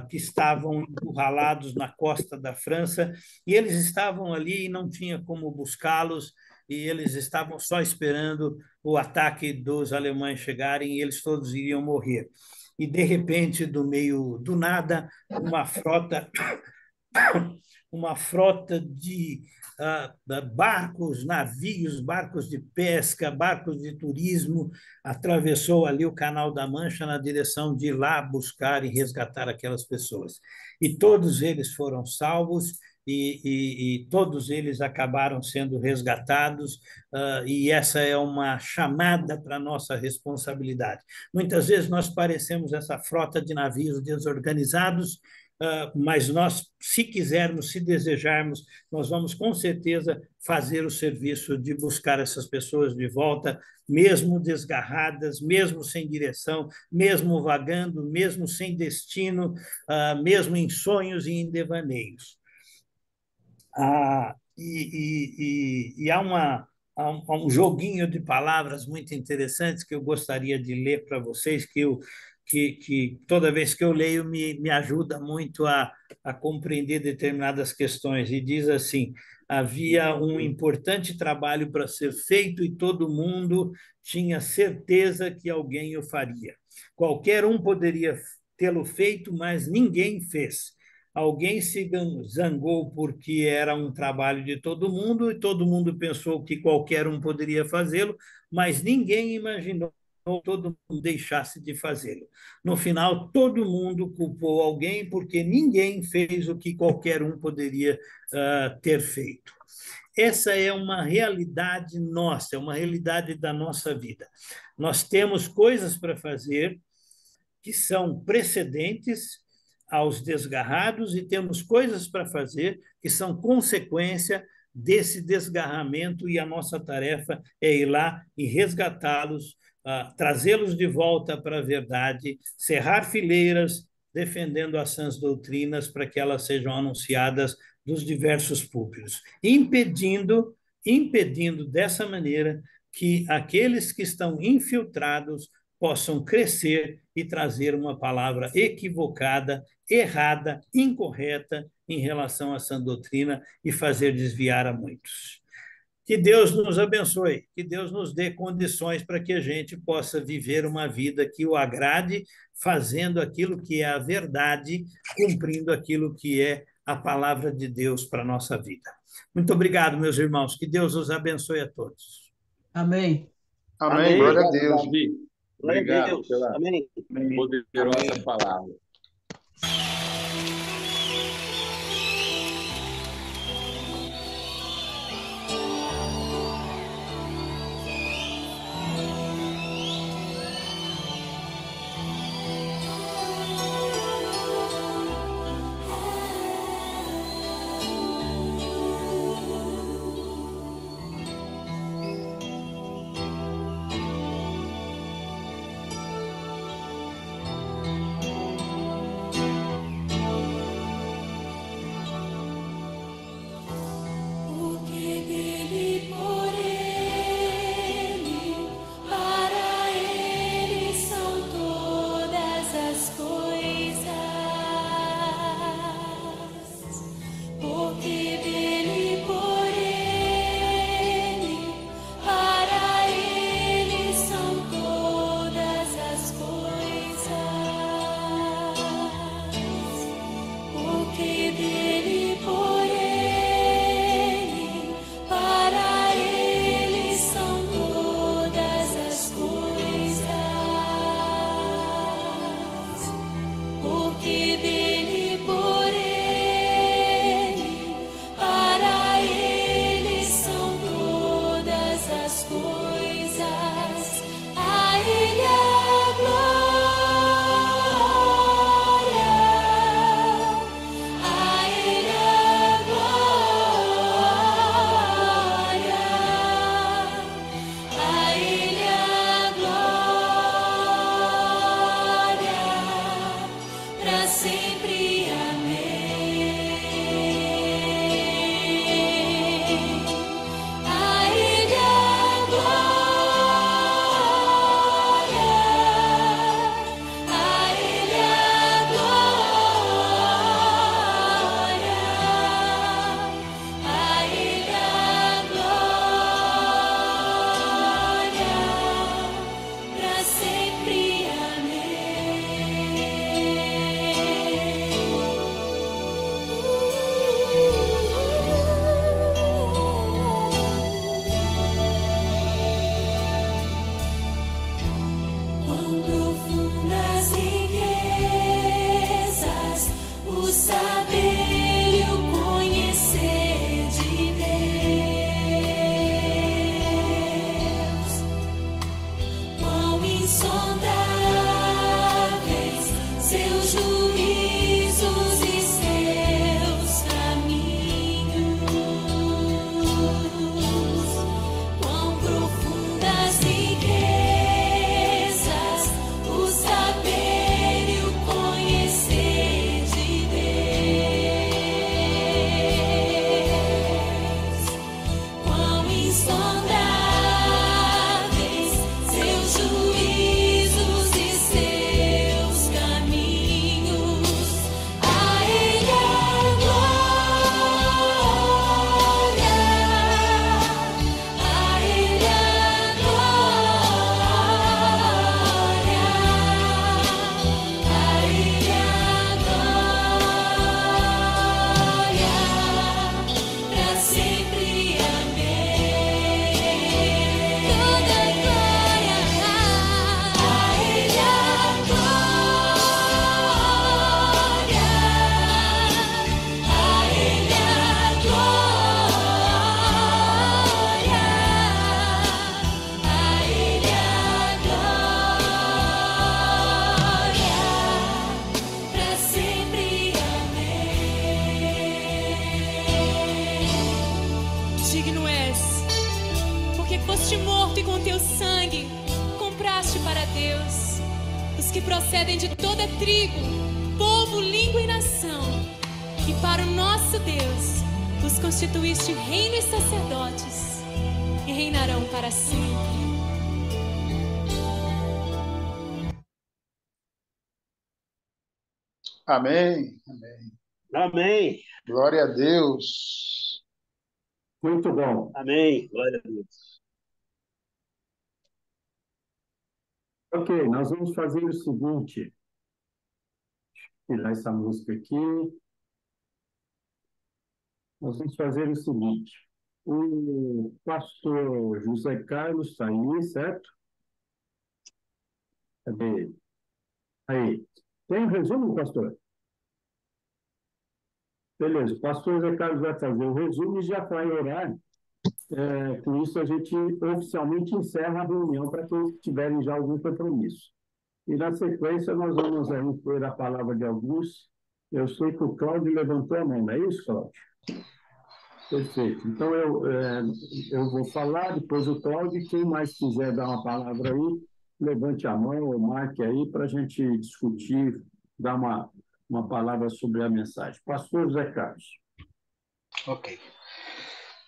que estavam encurralados na costa da França, e eles estavam ali e não tinha como buscá-los, e eles estavam só esperando o ataque dos alemães chegarem e eles todos iriam morrer. E, de repente, do meio do nada, uma frota de barcos, navios, barcos de pesca, barcos de turismo, atravessou ali o Canal da Mancha na direção de ir lá buscar e resgatar aquelas pessoas. E todos eles foram salvos e todos eles acabaram sendo resgatados, e essa é uma chamada para a nossa responsabilidade. Muitas vezes nós parecemos essa frota de navios desorganizados mas nós, se quisermos, se desejarmos, nós vamos com certeza fazer o serviço de buscar essas pessoas de volta, mesmo desgarradas, mesmo sem direção, mesmo vagando, mesmo sem destino, mesmo em sonhos e em devaneios. E há um joguinho de palavras muito interessantes que eu gostaria de ler para vocês, que toda vez que eu leio me ajuda muito a compreender determinadas questões. E diz assim: havia um importante trabalho para ser feito e todo mundo tinha certeza que alguém o faria. Qualquer um poderia tê-lo feito, mas ninguém fez. Alguém se zangou porque era um trabalho de todo mundo e todo mundo pensou que qualquer um poderia fazê-lo, mas ninguém imaginou que todo mundo deixasse de fazê-lo. No final, todo mundo culpou alguém porque ninguém fez o que qualquer um poderia ter feito. Essa é uma realidade nossa, é uma realidade da nossa vida. Nós temos coisas para fazer que são precedentes aos desgarrados e temos coisas para fazer que são consequência desse desgarramento, e a nossa tarefa é ir lá e resgatá-los, trazê-los de volta para a verdade, cerrar fileiras, defendendo as sãs doutrinas para que elas sejam anunciadas dos diversos púlpitos, impedindo dessa maneira que aqueles que estão infiltrados possam crescer e trazer uma palavra equivocada, errada, incorreta em relação à sã doutrina e fazer desviar a muitos. Que Deus nos abençoe, que Deus nos dê condições para que a gente possa viver uma vida que o agrade, fazendo aquilo que é a verdade, cumprindo aquilo que é a palavra de Deus para a nossa vida. Muito obrigado, meus irmãos, que Deus os abençoe a todos. Amém. Amém. Glória a Deus. Obrigado Deus. pela Amém. poderosa palavra. porque foste morto e com teu sangue compraste para Deus os que procedem de toda tribo, povo, língua e nação. E para o nosso Deus os constituíste reino e sacerdotes, e reinarão para sempre. Amém. Amém. Amém. Glória a Deus. Muito bom. Amém. Glória a Deus. Ok, nós vamos fazer o seguinte. Tirar essa música aqui. Nós vamos fazer o seguinte. O pastor José Carlos está aí, certo? Cadê ele? Aí. Tem um resumo, pastor? Beleza. O pastor José Carlos vai fazer o resumo e já vai orar. Com isso, a gente oficialmente encerra a reunião para quem tiverem já algum compromisso. E, na sequência, nós vamos ter a palavra de alguns. Eu sei que o Cláudio levantou a mão, não é isso, Cláudio? Perfeito. Então, eu vou falar, depois o Cláudio, e quem mais quiser dar uma palavra aí, levante a mão ou marque aí para a gente discutir, dar uma palavra sobre a mensagem. Pastor José Carlos. Ok.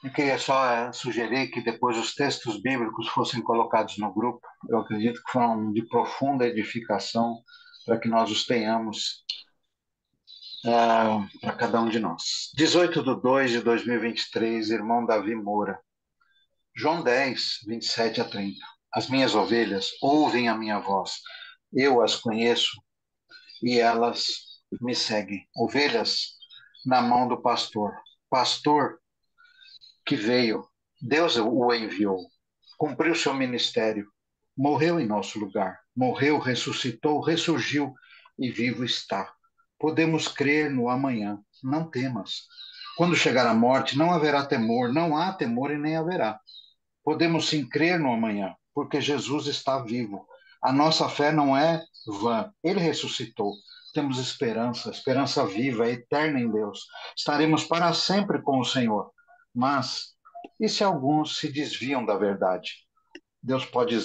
Eu queria só sugerir que depois os textos bíblicos fossem colocados no grupo. Eu acredito que foram de profunda edificação para que nós os tenhamos para cada um de nós. 18/2/2023, irmão Davi Moura. João 10, 27 a 30. As minhas ovelhas ouvem a minha voz. Eu as conheço e elas me seguem. Ovelhas na mão do pastor. Pastor que veio, Deus o enviou, cumpriu seu ministério, morreu em nosso lugar, morreu, ressuscitou, ressurgiu e vivo está. Podemos crer no amanhã, não temas. Quando chegar a morte, não haverá temor, não há temor e nem haverá. Podemos sim crer no amanhã, porque Jesus está vivo. A nossa fé não é vã, ele ressuscitou. Temos esperança, esperança viva, eterna em Deus. Estaremos para sempre com o Senhor. Mas, e se alguns se desviam da verdade? Deus pode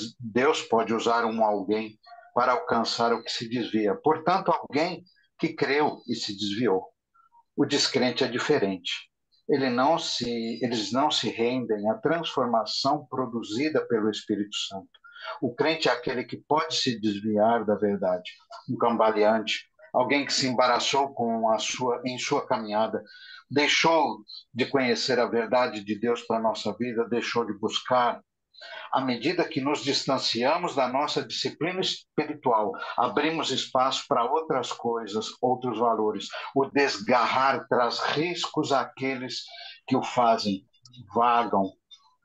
usar alguém para alcançar o que se desvia. Portanto, alguém que creu e se desviou. O descrente é diferente. Eles não se rendem à transformação produzida pelo Espírito Santo. O crente é aquele que pode se desviar da verdade. Um cambaleante, alguém que se embaraçou em sua caminhada, deixou de conhecer a verdade de Deus para a nossa vida, deixou de buscar. À medida que nos distanciamos da nossa disciplina espiritual, abrimos espaço para outras coisas, outros valores. O desgarrar traz riscos àqueles que o fazem.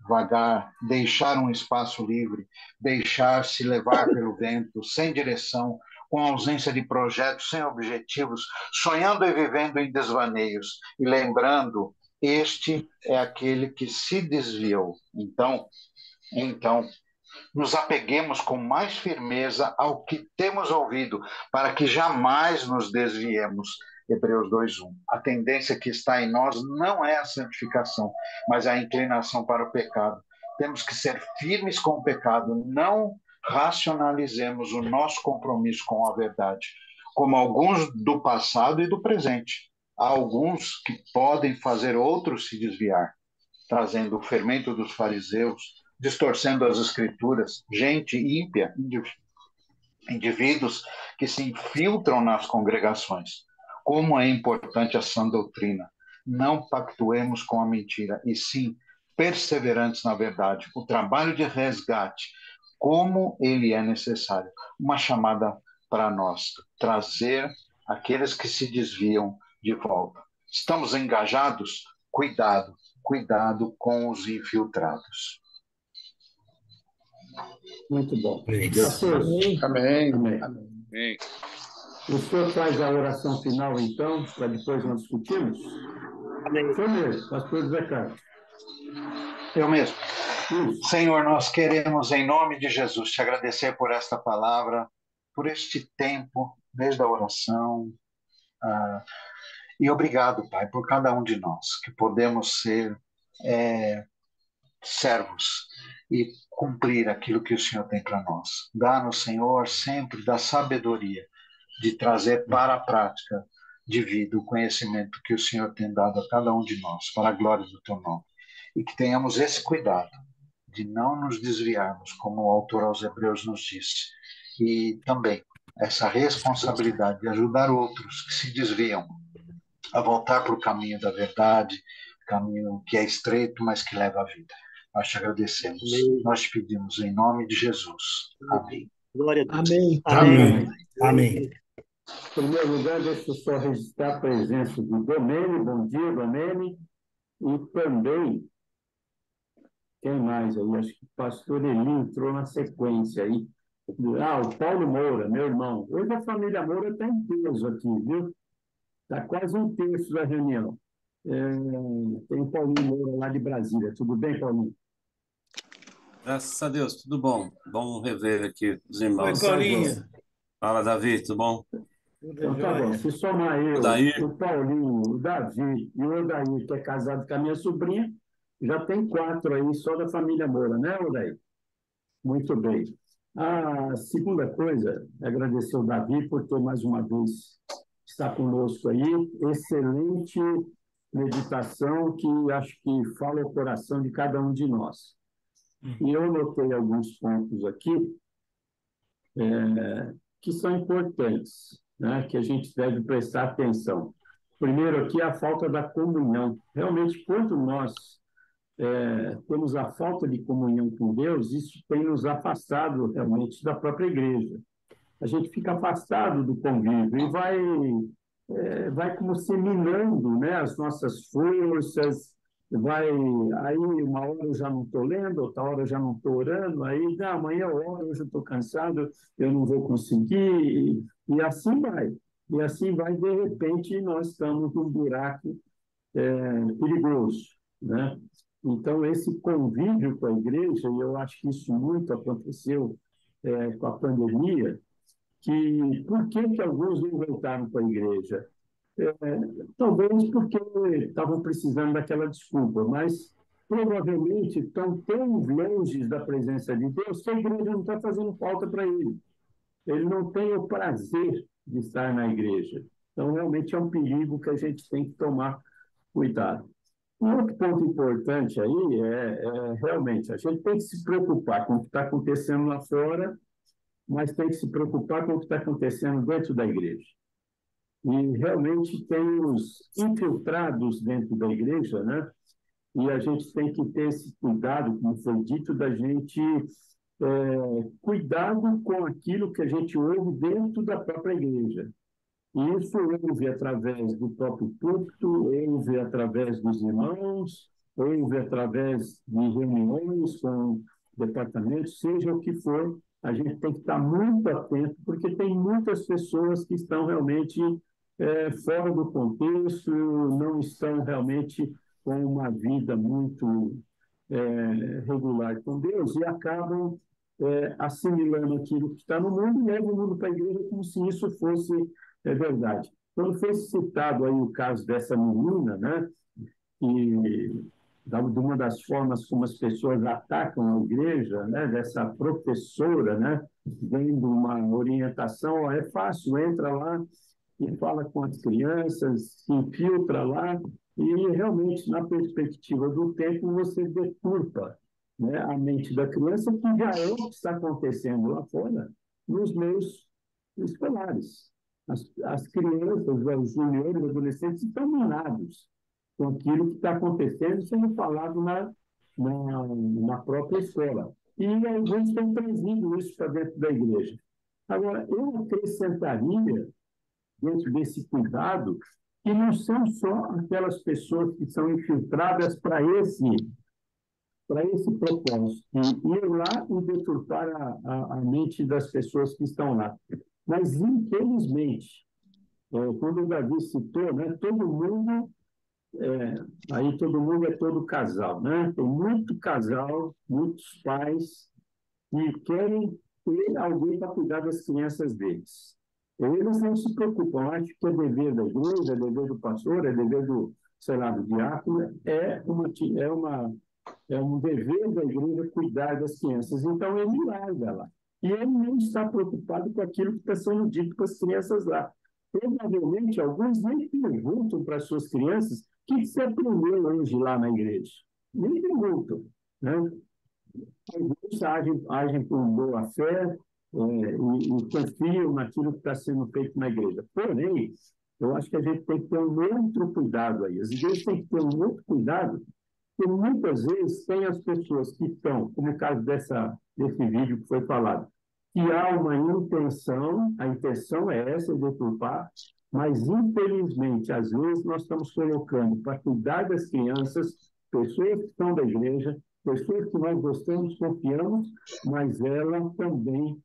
Vagar, deixar um espaço livre, deixar-se levar pelo vento, sem direção, com ausência de projetos, sem objetivos, sonhando e vivendo em desvaneios. E lembrando, este é aquele que se desviou. Então, nos apeguemos com mais firmeza ao que temos ouvido, para que jamais nos desviemos. Hebreus 2:1. A tendência que está em nós não é a santificação, mas a inclinação para o pecado. Temos que ser firmes com o pecado, não racionalizemos o nosso compromisso com a verdade, como alguns do passado e do presente. Há alguns que podem fazer outros se desviar, trazendo o fermento dos fariseus, distorcendo as escrituras, gente ímpia, indivíduos que se infiltram nas congregações. Como é importante a sã doutrina. Não pactuemos com a mentira, e sim perseverantes na verdade. O trabalho de resgate, como ele é necessário. Uma chamada para nós, trazer aqueles que se desviam de volta. Estamos engajados? Cuidado com os infiltrados. Muito bom. Amém. Amém. O senhor faz a oração final, então, para depois nós discutirmos? Amém. Senhor mesmo, pastor José Carlos. Eu mesmo. Senhor, nós queremos, em nome de Jesus, te agradecer por esta palavra, por este tempo, desde a oração. E obrigado, Pai, por cada um de nós, que podemos ser servos e cumprir aquilo que o Senhor tem para nós. Dá-nos, Senhor, sempre da sabedoria de trazer para a prática de vida o conhecimento que o Senhor tem dado a cada um de nós, para a glória do teu nome. E que tenhamos esse cuidado de não nos desviarmos, como o autor aos Hebreus nos disse. E também essa responsabilidade de ajudar outros que se desviam a voltar para o caminho da verdade, caminho que é estreito, mas que leva à vida. Nós te agradecemos. Amém. Nós te pedimos em nome de Jesus. Amém. Glória a Deus. Amém. Amém. Amém. Em primeiro lugar, deixa eu só registrar a presença do Domene. Bom dia, Domene. E também, quem mais aí? Acho que o pastor Eli entrou na sequência aí. O Paulo Moura, meu irmão. Hoje a família Moura está em peso aqui, viu? Está quase um terço da reunião. Tem o Paulinho Moura lá de Brasília. Tudo bem, Paulinho? Graças a Deus, tudo bom. Bom rever aqui os irmãos. Oi, Paulinho. Fala, Davi, tudo bom? Então tá bom. Se somar eu, o Paulinho, o Davi e o Odair, que é casado com a minha sobrinha, já tem 4 aí só da família Moura, né, Odair? Muito bem. A segunda coisa é agradecer o Davi por ter mais uma vez estar conosco aí. Excelente meditação que acho que fala ao coração de cada um de nós. E eu notei alguns pontos aqui que são importantes, né, que a gente deve prestar atenção. Primeiro aqui, a falta da comunhão. Realmente, quando nós temos a falta de comunhão com Deus, isso tem nos afastado realmente da própria igreja. A gente fica afastado do convívio e vai como se minando, né, as nossas forças. Aí uma hora eu já não estou lendo, outra hora eu já não estou orando, aí amanhã eu oro, hoje eu estou cansado, eu não vou conseguir, e assim vai. E assim vai, de repente, nós estamos num buraco perigoso, né? Então, esse convívio com a igreja, e eu acho que isso muito aconteceu com a pandemia, por que alguns não voltaram para a igreja? Talvez porque estavam precisando daquela desculpa, mas provavelmente estão tão longe da presença de Deus que a igreja não está fazendo falta para ele. Ele não tem o prazer de estar na igreja. Então, realmente é um perigo que a gente tem que tomar cuidado. Um outro ponto importante aí realmente a gente tem que se preocupar com o que está acontecendo lá fora, mas tem que se preocupar com o que está acontecendo dentro da igreja. E realmente tem os infiltrados dentro da igreja, né? E a gente tem que ter esse cuidado, como foi dito, da gente cuidado com aquilo que a gente ouve dentro da própria igreja. E isso ouve através do próprio púlpito, ouve através dos irmãos, ouve através de reuniões com departamentos, seja o que for, a gente tem que estar muito atento, porque tem muitas pessoas que estão realmente fora do contexto, não estão realmente com uma vida muito regular com Deus e acabam assimilando aquilo que está no mundo e levam o mundo para a igreja como se isso fosse verdade. Quando foi citado aí o caso dessa menina, né, e de uma das formas como as pessoas atacam a igreja, né, dessa professora, né, dando uma orientação, é fácil, entra lá e fala com as crianças, se infiltra lá, e realmente, na perspectiva do tempo, você deturpa, né, a mente da criança, que já é o que está acontecendo lá fora, nos meios escolares. As crianças, os juniores, os adolescentes estão minados com aquilo que está acontecendo, sendo falado na própria escola. E alguns estão trazendo isso para dentro da igreja. Agora, eu acrescentaria, dentro desse cuidado, que não são só aquelas pessoas que são infiltradas para esse propósito, de ir lá e deturpar a mente das pessoas que estão lá. Mas, infelizmente, quando o Davi citou, né, todo mundo é todo casal, né? Tem muito casal, muitos pais que querem ter alguém para cuidar das crianças deles. Eles não se preocupam, acho que é dever da igreja, é dever do pastor, é dever do, sei lá, do diácono, é uma É um dever da igreja cuidar das crianças. Então, ele larga lá. E ele não está preocupado com aquilo que está sendo dito para as crianças lá. Provavelmente, alguns nem perguntam para as suas crianças o que você aprendeu hoje lá na igreja. Nem perguntam, né? Alguns agem com boa fé e confiam naquilo que está sendo feito na igreja. Porém, eu acho que a gente tem que ter um outro cuidado aí. As igrejas têm que ter um outro cuidado, porque muitas vezes tem as pessoas que estão, como no caso desse vídeo que foi falado, que há uma intenção, a intenção é essa, de deturpar, mas, infelizmente, às vezes nós estamos colocando para cuidar das crianças pessoas que estão da igreja, pessoas que nós gostamos, confiamos, mas ela também,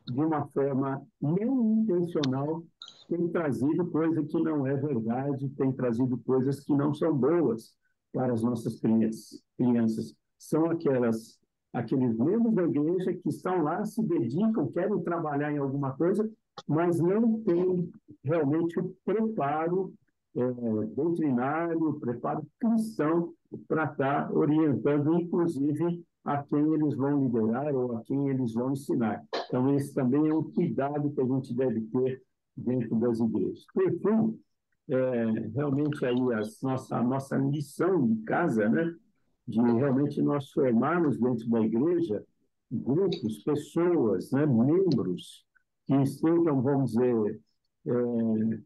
de uma forma não intencional, tem trazido coisa que não é verdade, tem trazido coisas que não são boas para as nossas crianças. São aqueles membros da igreja que estão lá, se dedicam, querem trabalhar em alguma coisa, mas não têm realmente o preparo doutrinário, o preparo cristão para estar orientando, inclusive, a quem eles vão liderar ou a quem eles vão ensinar. Então, esse também é um cuidado que a gente deve ter dentro das igrejas. Por fim, realmente aí a nossa missão de casa, né, de realmente nós formarmos dentro da igreja grupos, pessoas, né, membros que estejam, vamos dizer,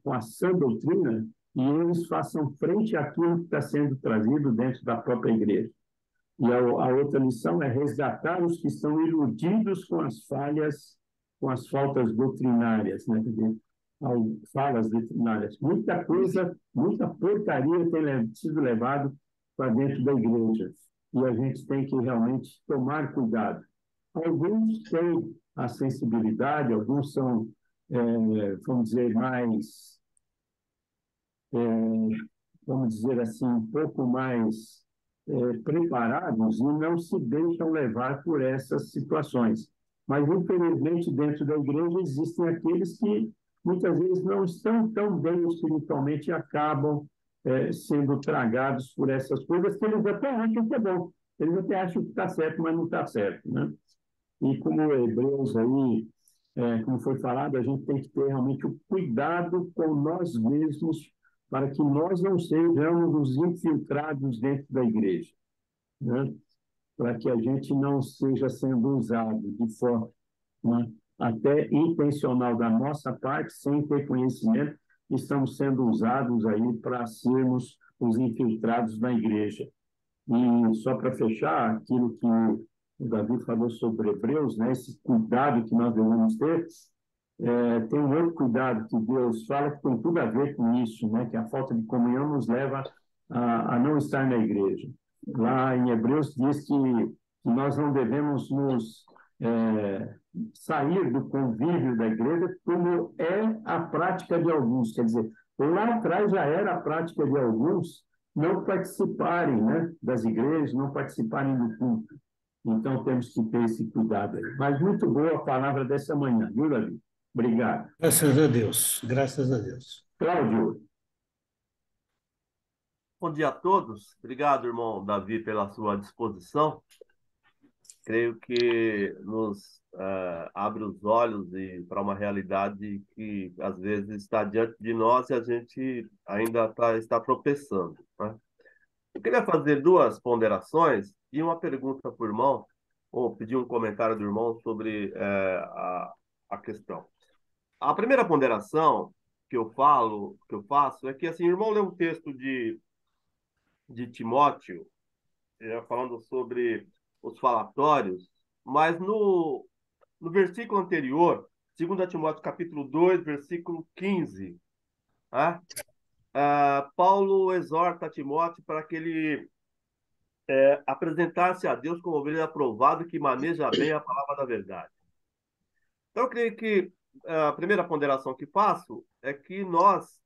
com a sã doutrina e eles façam frente àquilo que está sendo trazido dentro da própria igreja. E a outra lição é resgatar os que estão iludidos com as faltas doutrinárias, né? Falas doutrinárias. Muita coisa, muita porcaria tem sido levado para dentro da igreja. E a gente tem que realmente tomar cuidado. Alguns têm a sensibilidade, alguns são, vamos dizer, mais, vamos dizer assim, um pouco mais preparados e não se deixam levar por essas situações. Mas, infelizmente, dentro da igreja existem aqueles que muitas vezes não estão tão bem espiritualmente e acabam sendo tragados por essas coisas que eles até acham que é bom. Eles até acham que está certo, mas não está certo, né? E como Hebreus aí, como foi falado, a gente tem que ter realmente o cuidado com nós mesmos para que nós não sejamos os infiltrados dentro da igreja, né? Para que a gente não seja sendo usado de forma, né, até intencional da nossa parte, sem ter conhecimento, estamos sendo usados aí para sermos os infiltrados da igreja. E só para fechar, aquilo que o Davi falou sobre Hebreus, né, esse cuidado que nós devemos ter, tem um outro cuidado que Deus fala que tem tudo a ver com isso, né, que a falta de comunhão nos leva a não estar na igreja. Lá em Hebreus diz que nós não devemos sair do convívio da igreja como é a prática de alguns. Quer dizer, lá atrás já era a prática de alguns não participarem, né, das igrejas, não participarem do culto. Então, temos que ter esse cuidado aí. Mas muito boa a palavra dessa manhã, viu, Davi? Obrigado. Graças a Deus, graças a Deus. Cláudio. Bom dia a todos. Obrigado, irmão Davi, pela sua disposição. Creio que nos abre os olhos para uma realidade que, às vezes, está diante de nós e a gente ainda está tropeçando, né? Eu queria fazer duas ponderações e uma pergunta para o irmão, ou pedir um comentário do irmão sobre a questão. A primeira ponderação que eu faço é que, assim, o irmão leu um texto de Timóteo, falando sobre os falatórios, mas no versículo anterior, 2 Timóteo capítulo 2, versículo 15, né? Paulo exorta Timóteo para que ele apresentasse a Deus como ovelha aprovada que maneja bem a palavra da verdade. Então, eu creio que a primeira ponderação que faço é que nós,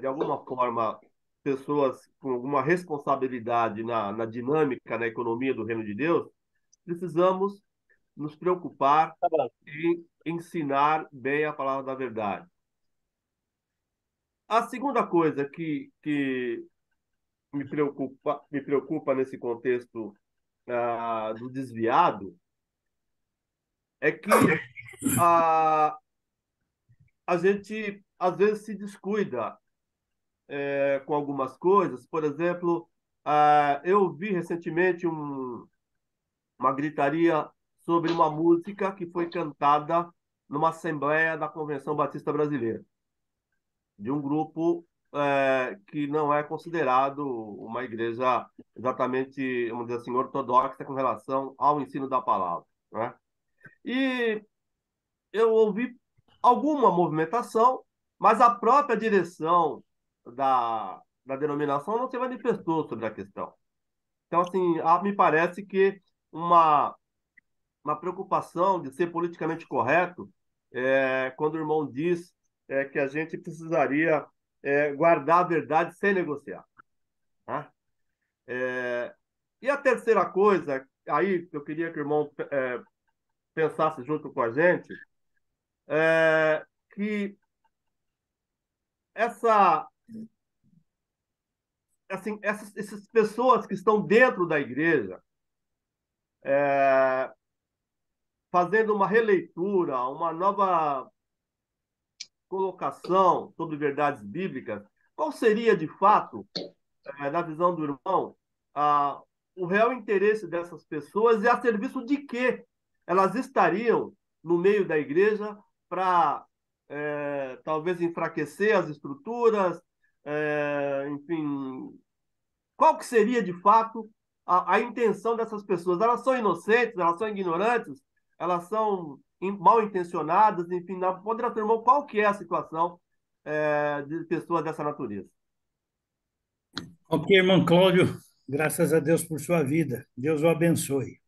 de alguma forma, pessoas com alguma responsabilidade na dinâmica, na economia do reino de Deus, precisamos nos preocupar em ensinar bem a palavra da verdade. A segunda coisa que me preocupa nesse contexto do desviado é que a gente às vezes se descuida com algumas coisas. Por exemplo, eu vi recentemente uma gritaria sobre uma música que foi cantada numa assembleia da Convenção Batista Brasileira, de um grupo que não é considerado uma igreja exatamente, vamos dizer assim, ortodoxa com relação ao ensino da palavra, né? E eu ouvi alguma movimentação, mas a própria direção da denominação não se manifestou sobre a questão. Então, assim, me parece que uma preocupação de ser politicamente correto, quando o irmão diz que a gente precisaria guardar a verdade sem negociar, né? E a terceira coisa, aí eu queria que o irmão pensasse junto com a gente, que essas pessoas que estão dentro da igreja, fazendo uma releitura, uma nova colocação sobre verdades bíblicas, qual seria, de fato, na visão do irmão, o real interesse dessas pessoas e a serviço de que elas estariam no meio da igreja para, talvez, enfraquecer as estruturas, enfim, qual que seria, de fato, a intenção dessas pessoas? Elas são inocentes, elas são ignorantes, elas são mal intencionadas, enfim, poderá ter, irmão, qual que é a situação de pessoas dessa natureza? Ok, irmão Cláudio, graças a Deus por sua vida. Deus o abençoe.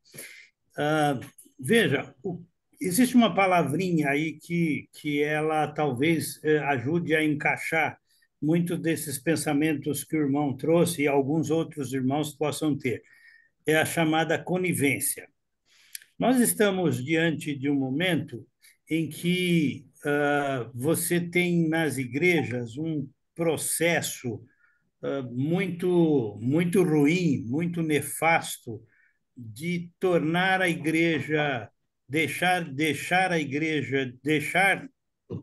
Veja, existe uma palavrinha aí que ela talvez ajude a encaixar muitos desses pensamentos que o irmão trouxe e alguns outros irmãos possam ter. É a chamada conivência. Nós estamos diante de um momento em que você tem nas igrejas um processo muito, muito ruim, muito nefasto, de tornar a igreja, deixar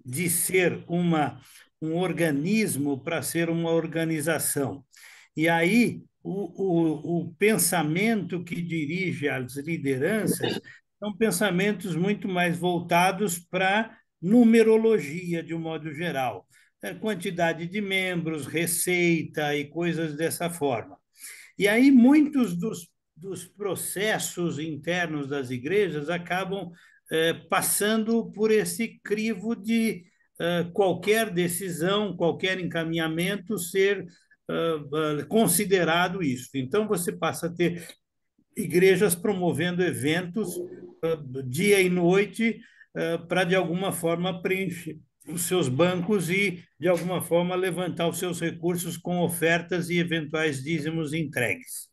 de ser um organismo para ser uma organização. E aí, o pensamento que dirige as lideranças são pensamentos muito mais voltados para numerologia, de um modo geral. Quantidade de membros, receita e coisas dessa forma. E aí, muitos dos processos internos das igrejas acabam passando por esse crivo de qualquer decisão, qualquer encaminhamento ser considerado isso. Então, você passa a ter igrejas promovendo eventos dia e noite para, de alguma forma, preencher os seus bancos e, de alguma forma, levantar os seus recursos com ofertas e eventuais dízimos entregues.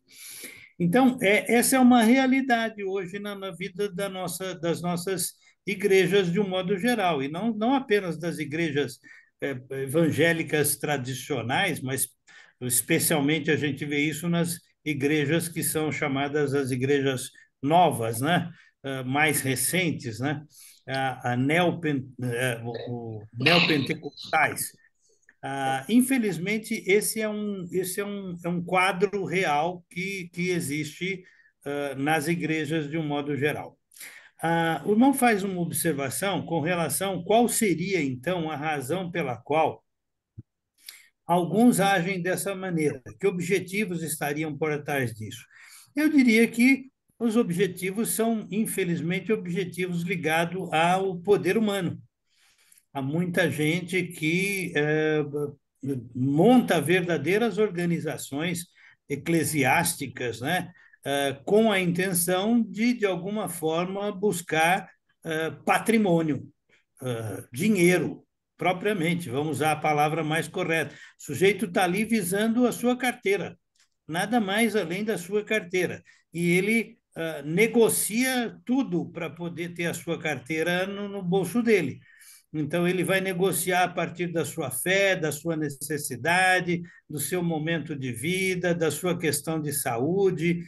Então, essa é uma realidade hoje na vida das nossas igrejas, de um modo geral, e não apenas das igrejas evangélicas tradicionais, mas especialmente a gente vê isso nas igrejas que são chamadas as igrejas novas, né? Mais recentes, né? Neopentecostais. Infelizmente, esse é um quadro real que existe nas igrejas de um modo geral. O irmão faz uma observação com relação a qual seria, então, a razão pela qual alguns agem dessa maneira, que objetivos estariam por trás disso. Eu diria que os objetivos são, infelizmente, objetivos ligados ao poder humano. Há muita gente que monta verdadeiras organizações eclesiásticas, né, com a intenção de alguma forma, buscar patrimônio, dinheiro, propriamente, vamos usar a palavra mais correta. O sujeito está ali visando a sua carteira, nada mais além da sua carteira. E ele negocia tudo para poder ter a sua carteira no bolso dele. Então, ele vai negociar a partir da sua fé, da sua necessidade, do seu momento de vida, da sua questão de saúde.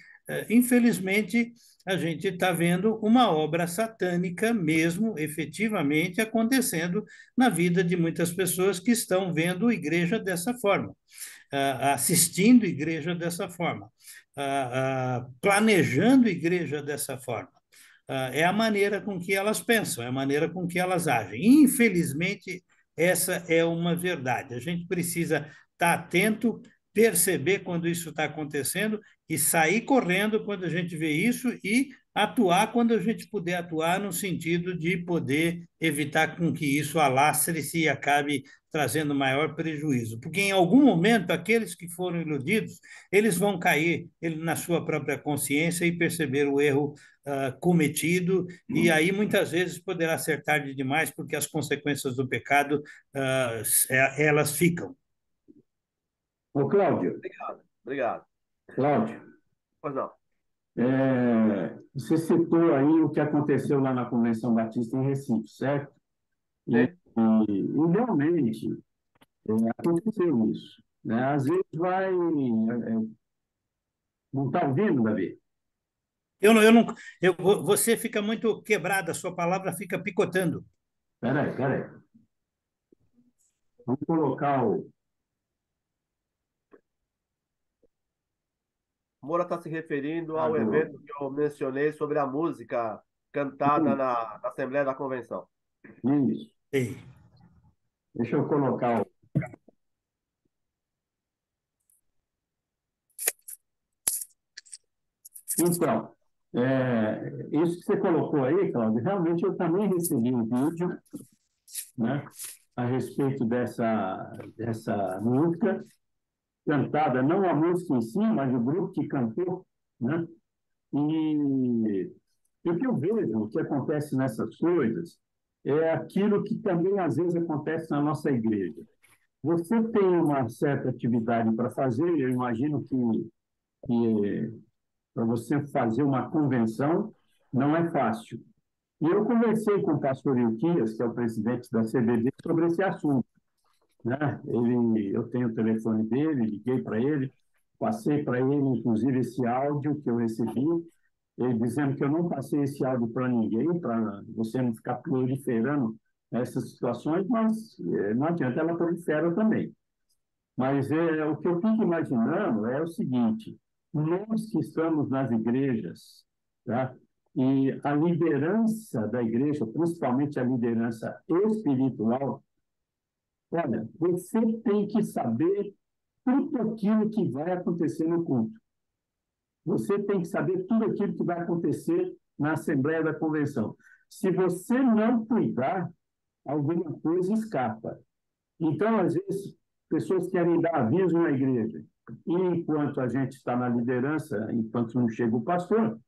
Infelizmente, a gente está vendo uma obra satânica mesmo, efetivamente, acontecendo na vida de muitas pessoas que estão vendo a igreja dessa forma, assistindo a igreja dessa forma, planejando a igreja dessa forma. É a maneira com que elas pensam, é a maneira com que elas agem. Infelizmente, essa é uma verdade. A gente precisa estar atento, perceber quando isso está acontecendo e sair correndo quando a gente vê isso e atuar quando a gente puder atuar no sentido de poder evitar com que isso alastre-se e acabe trazendo maior prejuízo. Porque em algum momento, aqueles que foram iludidos, eles vão cair na sua própria consciência e perceber o erro cometido, e aí muitas vezes poderá ser tarde demais, porque as consequências do pecado, elas ficam. Ô, Cláudio. Obrigado, obrigado. Cláudio. Pois não. Você citou aí o que aconteceu lá na Convenção Batista em Recife, certo? E realmente aconteceu isso, né? Às vezes vai... Não está ouvindo, Davi? Você fica muito quebrada, a sua palavra fica picotando. Espera aí. Vamos colocar o... Moura está se referindo ao evento que eu mencionei sobre a música cantada na Assembleia da Convenção. Isso. Sim. Deixa eu colocar o... Então, isso que você colocou aí, Cláudio, realmente eu também recebi um vídeo, né, a respeito dessa música cantada, não a música em si, mas o grupo que cantou, né? E o que eu vejo, o que acontece nessas coisas, é aquilo que também às vezes acontece na nossa igreja. Você tem uma certa atividade para fazer, eu imagino que para você fazer uma convenção não é fácil. E eu conversei com o pastor Ilquias, que é o presidente da CBD, sobre esse assunto, né? Eu tenho o telefone dele, liguei para ele, passei para ele, inclusive, esse áudio que eu recebi, ele dizendo que eu não passei esse áudio para ninguém, para você não ficar proliferando essas situações, mas não adianta, ela prolifera também. Mas o que eu fico imaginando é o seguinte: nós que estamos nas igrejas, tá? E a liderança da igreja, principalmente a liderança espiritual, olha, você tem que saber tudo aquilo que vai acontecer no culto. Você tem que saber tudo aquilo que vai acontecer na Assembleia da Convenção. Se você não cuidar, alguma coisa escapa. Então, às vezes, pessoas querem dar aviso na igreja. E enquanto a gente está na liderança, enquanto não chega o pastor,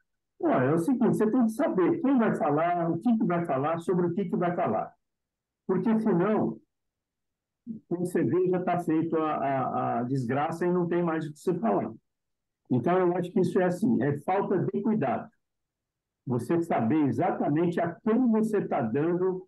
é o seguinte: você tem que saber quem vai falar, o que vai falar, sobre o que vai falar. Porque, senão, quando você vê, já está feito a desgraça e não tem mais o que você falar. Então, eu acho que isso é assim, é falta de cuidado. Você saber exatamente a quem você está dando,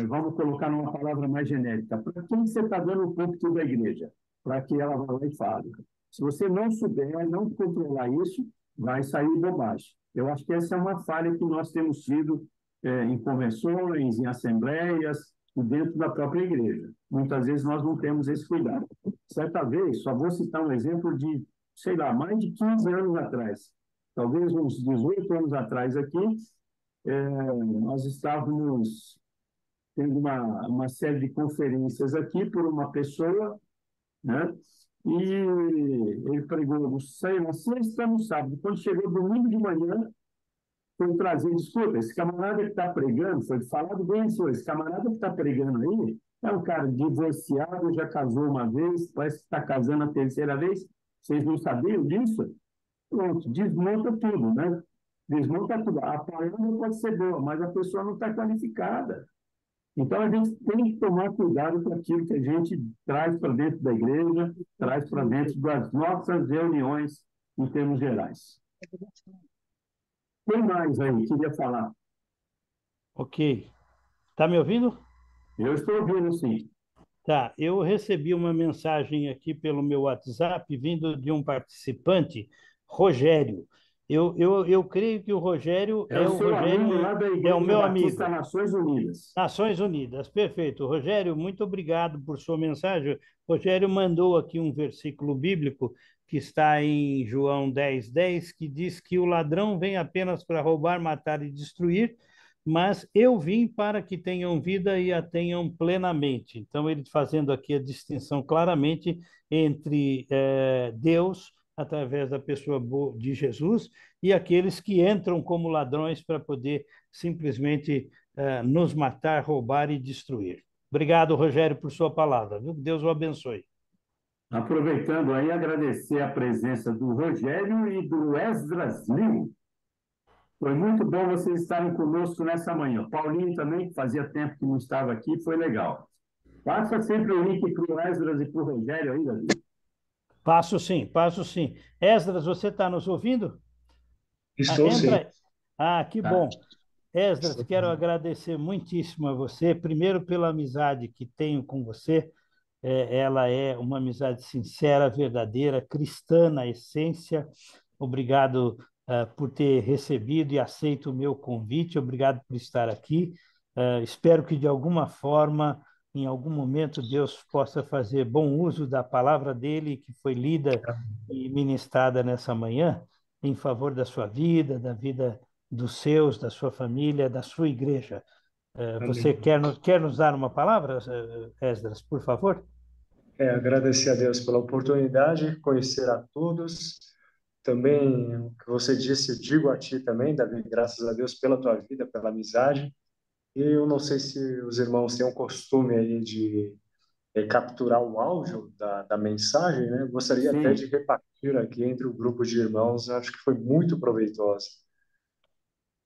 vamos colocar numa palavra mais genérica, para quem você está dando o púlpito da igreja, para que ela vá lá e fale. Se você não souber, não controlar isso, vai sair bobagem. Eu acho que essa é uma falha que nós temos tido em convenções, em assembleias, e dentro da própria igreja. Muitas vezes nós não temos esse cuidado. Certa vez, só vou citar um exemplo de, sei lá, mais de 15 anos atrás, talvez uns 18 anos atrás aqui, nós estávamos tendo uma série de conferências aqui por uma pessoa, né? E ele pregou na sexta, no sábado. Quando chegou domingo de manhã, foi trazer, escuta, esse camarada que está pregando, foi falado bem isso, esse camarada que está pregando aí é um cara divorciado, já casou uma vez, parece que está casando a terceira vez, vocês não sabiam disso? Pronto, desmonta tudo, né? Desmonta tudo. A palavra pode ser boa, mas a pessoa não está qualificada. Então, a gente tem que tomar cuidado com aquilo que a gente traz para dentro da igreja, traz para dentro das nossas reuniões, em termos gerais. Quem mais aí queria falar? Ok. Tá me ouvindo? Eu estou ouvindo, sim. Tá, eu recebi uma mensagem aqui pelo meu WhatsApp vindo de um participante, Rogério. Eu creio que o Rogério É o seu Rogério amigo lá da é o Igreja meu Batista amigo. Nações Unidas. Nações Unidas, perfeito. Rogério, muito obrigado por sua mensagem. Rogério mandou aqui um versículo bíblico que está em João 10:10, que diz que o ladrão vem apenas para roubar, matar e destruir, mas eu vim para que tenham vida e a tenham plenamente. Então, ele fazendo aqui a distinção claramente entre Deus, através da pessoa de Jesus, e aqueles que entram como ladrões para poder simplesmente nos matar, roubar e destruir. Obrigado, Rogério, por sua palavra. Viu? Deus o abençoe. Aproveitando aí, agradecer a presença do Rogério e do Esdras Lima. Foi muito bom vocês estarem conosco nessa manhã. Paulinho também, que fazia tempo que não estava aqui, foi legal. Passa sempre o link para o Esdras e para o Rogério aí, Davi. Passo sim, passo sim. Esdras, você está nos ouvindo? Estou sim. Entra aí. Que bom. Esdras, quero agradecer muitíssimo a você, primeiro pela amizade que tenho com você. Ela é uma amizade sincera, verdadeira, cristã na essência. Obrigado por ter recebido e aceito o meu convite. Obrigado por estar aqui. Espero que, de alguma forma, em algum momento, Deus possa fazer bom uso da palavra dele, que foi lida e ministrada nessa manhã, em favor da sua vida, da vida dos seus, da sua família, da sua igreja. Você quer nos dar uma palavra, Esdras, por favor? Agradecer a Deus pela oportunidade, conhecer a todos. Também o que você disse, eu digo a ti também, Davi, graças a Deus pela tua vida, pela amizade. E eu não sei se os irmãos têm um costume aí de capturar o áudio da mensagem, né? Gostaria Sim. até de repartir aqui entre o grupo de irmãos, acho que foi muito proveitosa.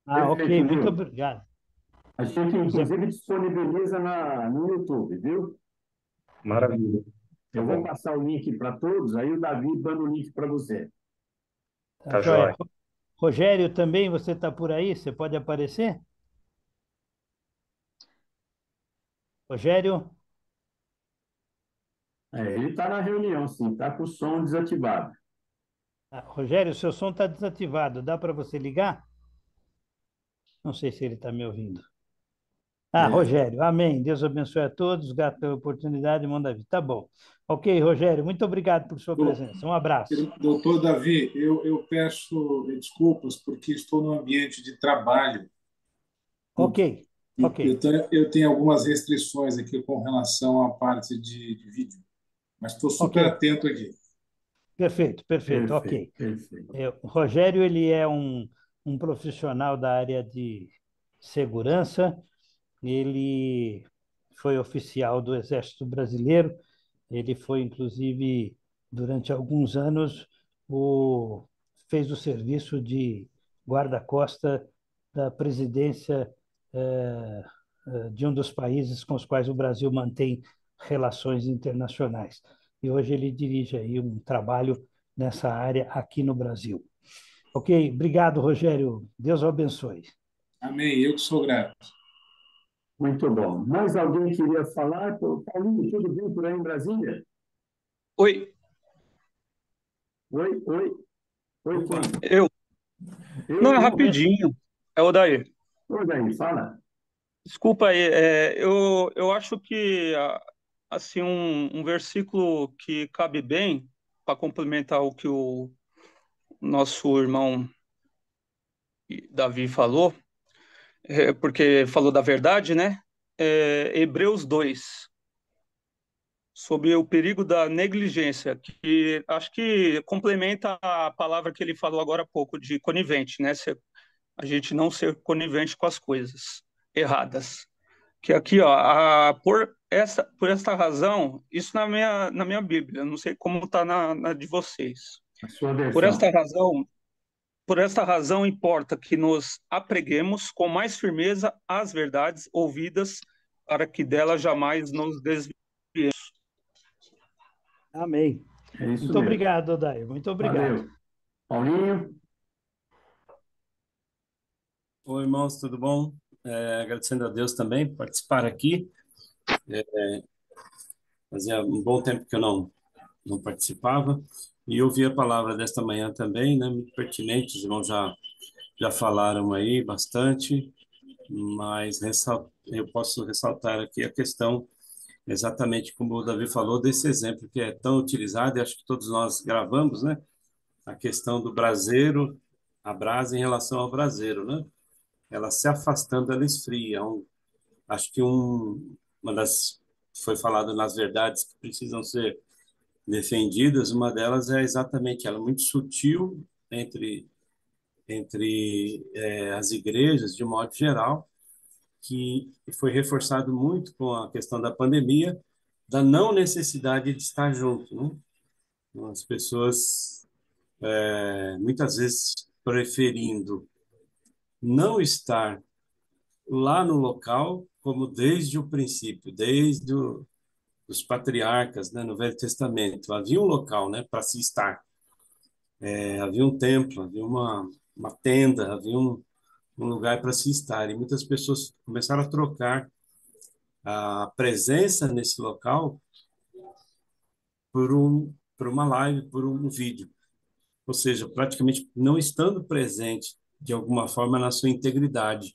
Ok, muito obrigado. A gente, inclusive, disponibiliza no YouTube, viu? Maravilha. Eu vou passar o link para todos, aí o Davi manda o link para você. Tá joia. Rogério, também você está por aí? Você pode aparecer? Rogério? Ele está na reunião, sim, está com o som desativado. Rogério, seu som está desativado. Dá para você ligar? Não sei se ele está me ouvindo. Rogério, amém. Deus abençoe a todos. Grato pela oportunidade, irmão Davi. Tá bom. Ok, Rogério, muito obrigado por sua presença. Um abraço. Doutor Davi, eu peço desculpas porque estou no ambiente de trabalho. Ok. Eu tenho algumas restrições aqui com relação à parte de vídeo, mas estou super atento aqui. Perfeito, ok. Perfeito. O Rogério, ele é um profissional da área de segurança. Ele foi oficial do Exército Brasileiro. Ele foi, inclusive, durante alguns anos, fez o serviço de guarda-costa da presidência de um dos países com os quais o Brasil mantém relações internacionais. E hoje ele dirige aí um trabalho nessa área aqui no Brasil. Ok, obrigado, Rogério. Deus o abençoe. Amém, eu que sou grato. Muito bom. Mais alguém queria falar? Paulinho, tudo bem por aí em Brasília? Oi. Oi, quem? Eu. Não, é rapidinho. É o Odair. Odair, fala. Desculpa aí, eu acho que assim um versículo que cabe bem para complementar o que o nosso irmão Davi falou, porque falou da verdade, né? Hebreus 2, sobre o perigo da negligência, que acho que complementa a palavra que ele falou agora há pouco, de conivente, né? A gente não ser conivente com as coisas erradas. Que aqui, ó, por esta razão, isso na minha Bíblia, não sei como está na de vocês. A sua versão. Por esta razão importa que nos apreguemos com mais firmeza às verdades ouvidas, para que delas jamais nos desviemos. Amém. Muito obrigado, Odair. Muito obrigado. Valeu. Paulinho? Oi, irmãos, tudo bom? agradecendo a Deus também por participar aqui. Fazia um bom tempo que eu não participava, e ouvi a palavra desta manhã também, né? Muito pertinente, os irmãos já falaram aí bastante, mas eu posso ressaltar aqui a questão, exatamente como o Davi falou, desse exemplo que é tão utilizado, e acho que todos nós gravamos, né? A questão do braseiro, a brasa em relação ao braseiro, né? Ela se afastando, ela esfria. Acho que uma das foi falado nas verdades que precisam ser defendidas, uma delas é exatamente ela, muito sutil entre as igrejas, de modo geral, que foi reforçado muito com a questão da pandemia, da não necessidade de estar junto, né? As pessoas, muitas vezes, preferindo não estar lá no local, como desde o princípio, desde os patriarcas, né, no Velho Testamento. Havia um local, né, para se estar. Havia um templo, havia uma tenda, havia um lugar para se estar. E muitas pessoas começaram a trocar a presença nesse local por uma live, por um vídeo. Ou seja, praticamente não estando presente de alguma forma na sua integridade.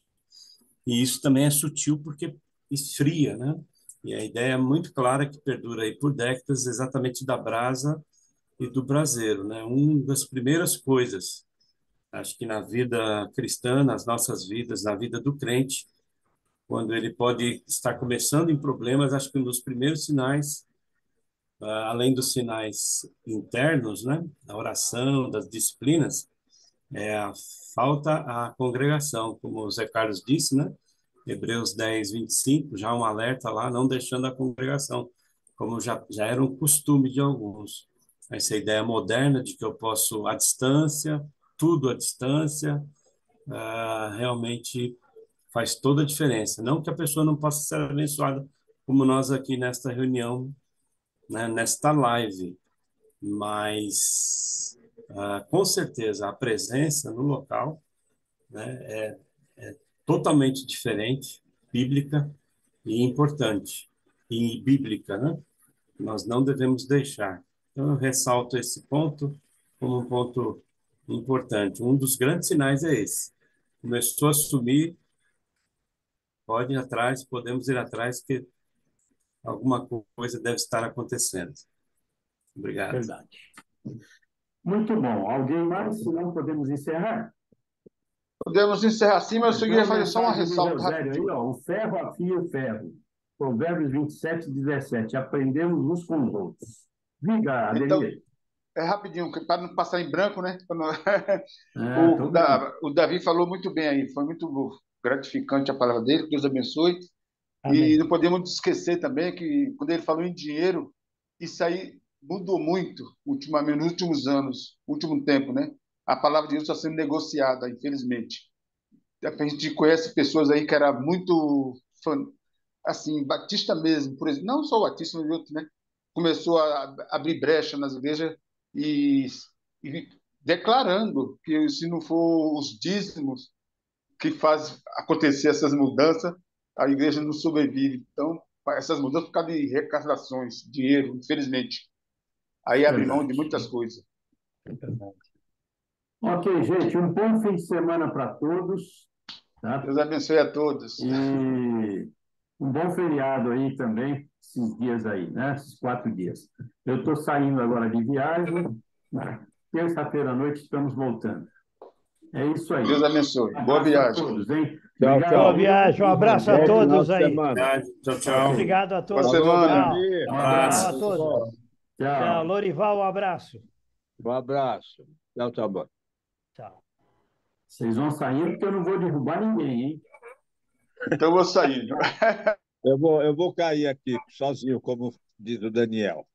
E isso também é sutil porque esfria, né? E a ideia é muito clara que perdura aí por décadas, exatamente da brasa e do braseiro, né? Uma das primeiras coisas, acho que na vida cristã, nas nossas vidas, na vida do crente, quando ele pode estar começando em problemas, acho que um dos primeiros sinais, além dos sinais internos, né? Da oração, das disciplinas, é a falta à congregação, como o Zé Carlos disse, né? Hebreus 10, 25, já um alerta lá, não deixando a congregação, como já era um costume de alguns. Essa ideia moderna de que eu posso à distância, tudo à distância, realmente faz toda a diferença. Não que a pessoa não possa ser abençoada, como nós aqui nesta reunião, né, nesta live, mas com certeza a presença no local, né, é totalmente diferente, bíblica e importante, e bíblica, né? Nós não devemos deixar. Então, eu ressalto esse ponto como um ponto importante. Um dos grandes sinais é esse. Começou a sumir, pode ir atrás, podemos ir atrás, que alguma coisa deve estar acontecendo. Obrigado. Verdade. Muito bom. Alguém mais? Se não, podemos encerrar? Podemos encerrar assim, mas eu queria fazer só uma ressalva. Aí, ó, o ferro afia o ferro. Provérbios 27, 17. Aprendemos uns com os outros. Diga, Adenir. Então, rapidinho, para não passar em branco, né? O Davi falou muito bem aí, foi muito gratificante a palavra dele, que Deus abençoe. Amém. E não podemos esquecer também que, quando ele falou em dinheiro, isso aí mudou muito ultimamente, nos últimos anos, último tempo, né? A palavra de Deus está sendo negociada, infelizmente. A gente conhece pessoas aí que era muito assim, batista mesmo, por exemplo, não só o batista, mas outro, né? Começou a abrir brecha nas igrejas e declarando que se não for os dízimos que faz acontecer essas mudanças, a igreja não sobrevive. Então, essas mudanças por causa de arrecadações, dinheiro, infelizmente. Aí abre mão de muitas coisas. Ok, gente, um bom fim de semana para todos. Tá? Deus abençoe a todos. E um bom feriado aí também, esses dias aí, né? Esses 4 dias. Eu estou saindo agora de viagem. Terça-feira à noite estamos voltando. É isso aí. Deus abençoe. Boa viagem. A todos, hein? Tchau, tchau. Boa viagem. Um abraço a todos aí. Tchau, tchau. Obrigado a todos. Boa semana. Um abraço a todos. Tchau. Tchau. Lorival, um abraço. Um abraço. Tchau, tchau. Tchau. Vocês vão sair porque eu não vou derrubar ninguém, hein? Então eu vou sair. Eu vou cair aqui sozinho, como diz o Daniel.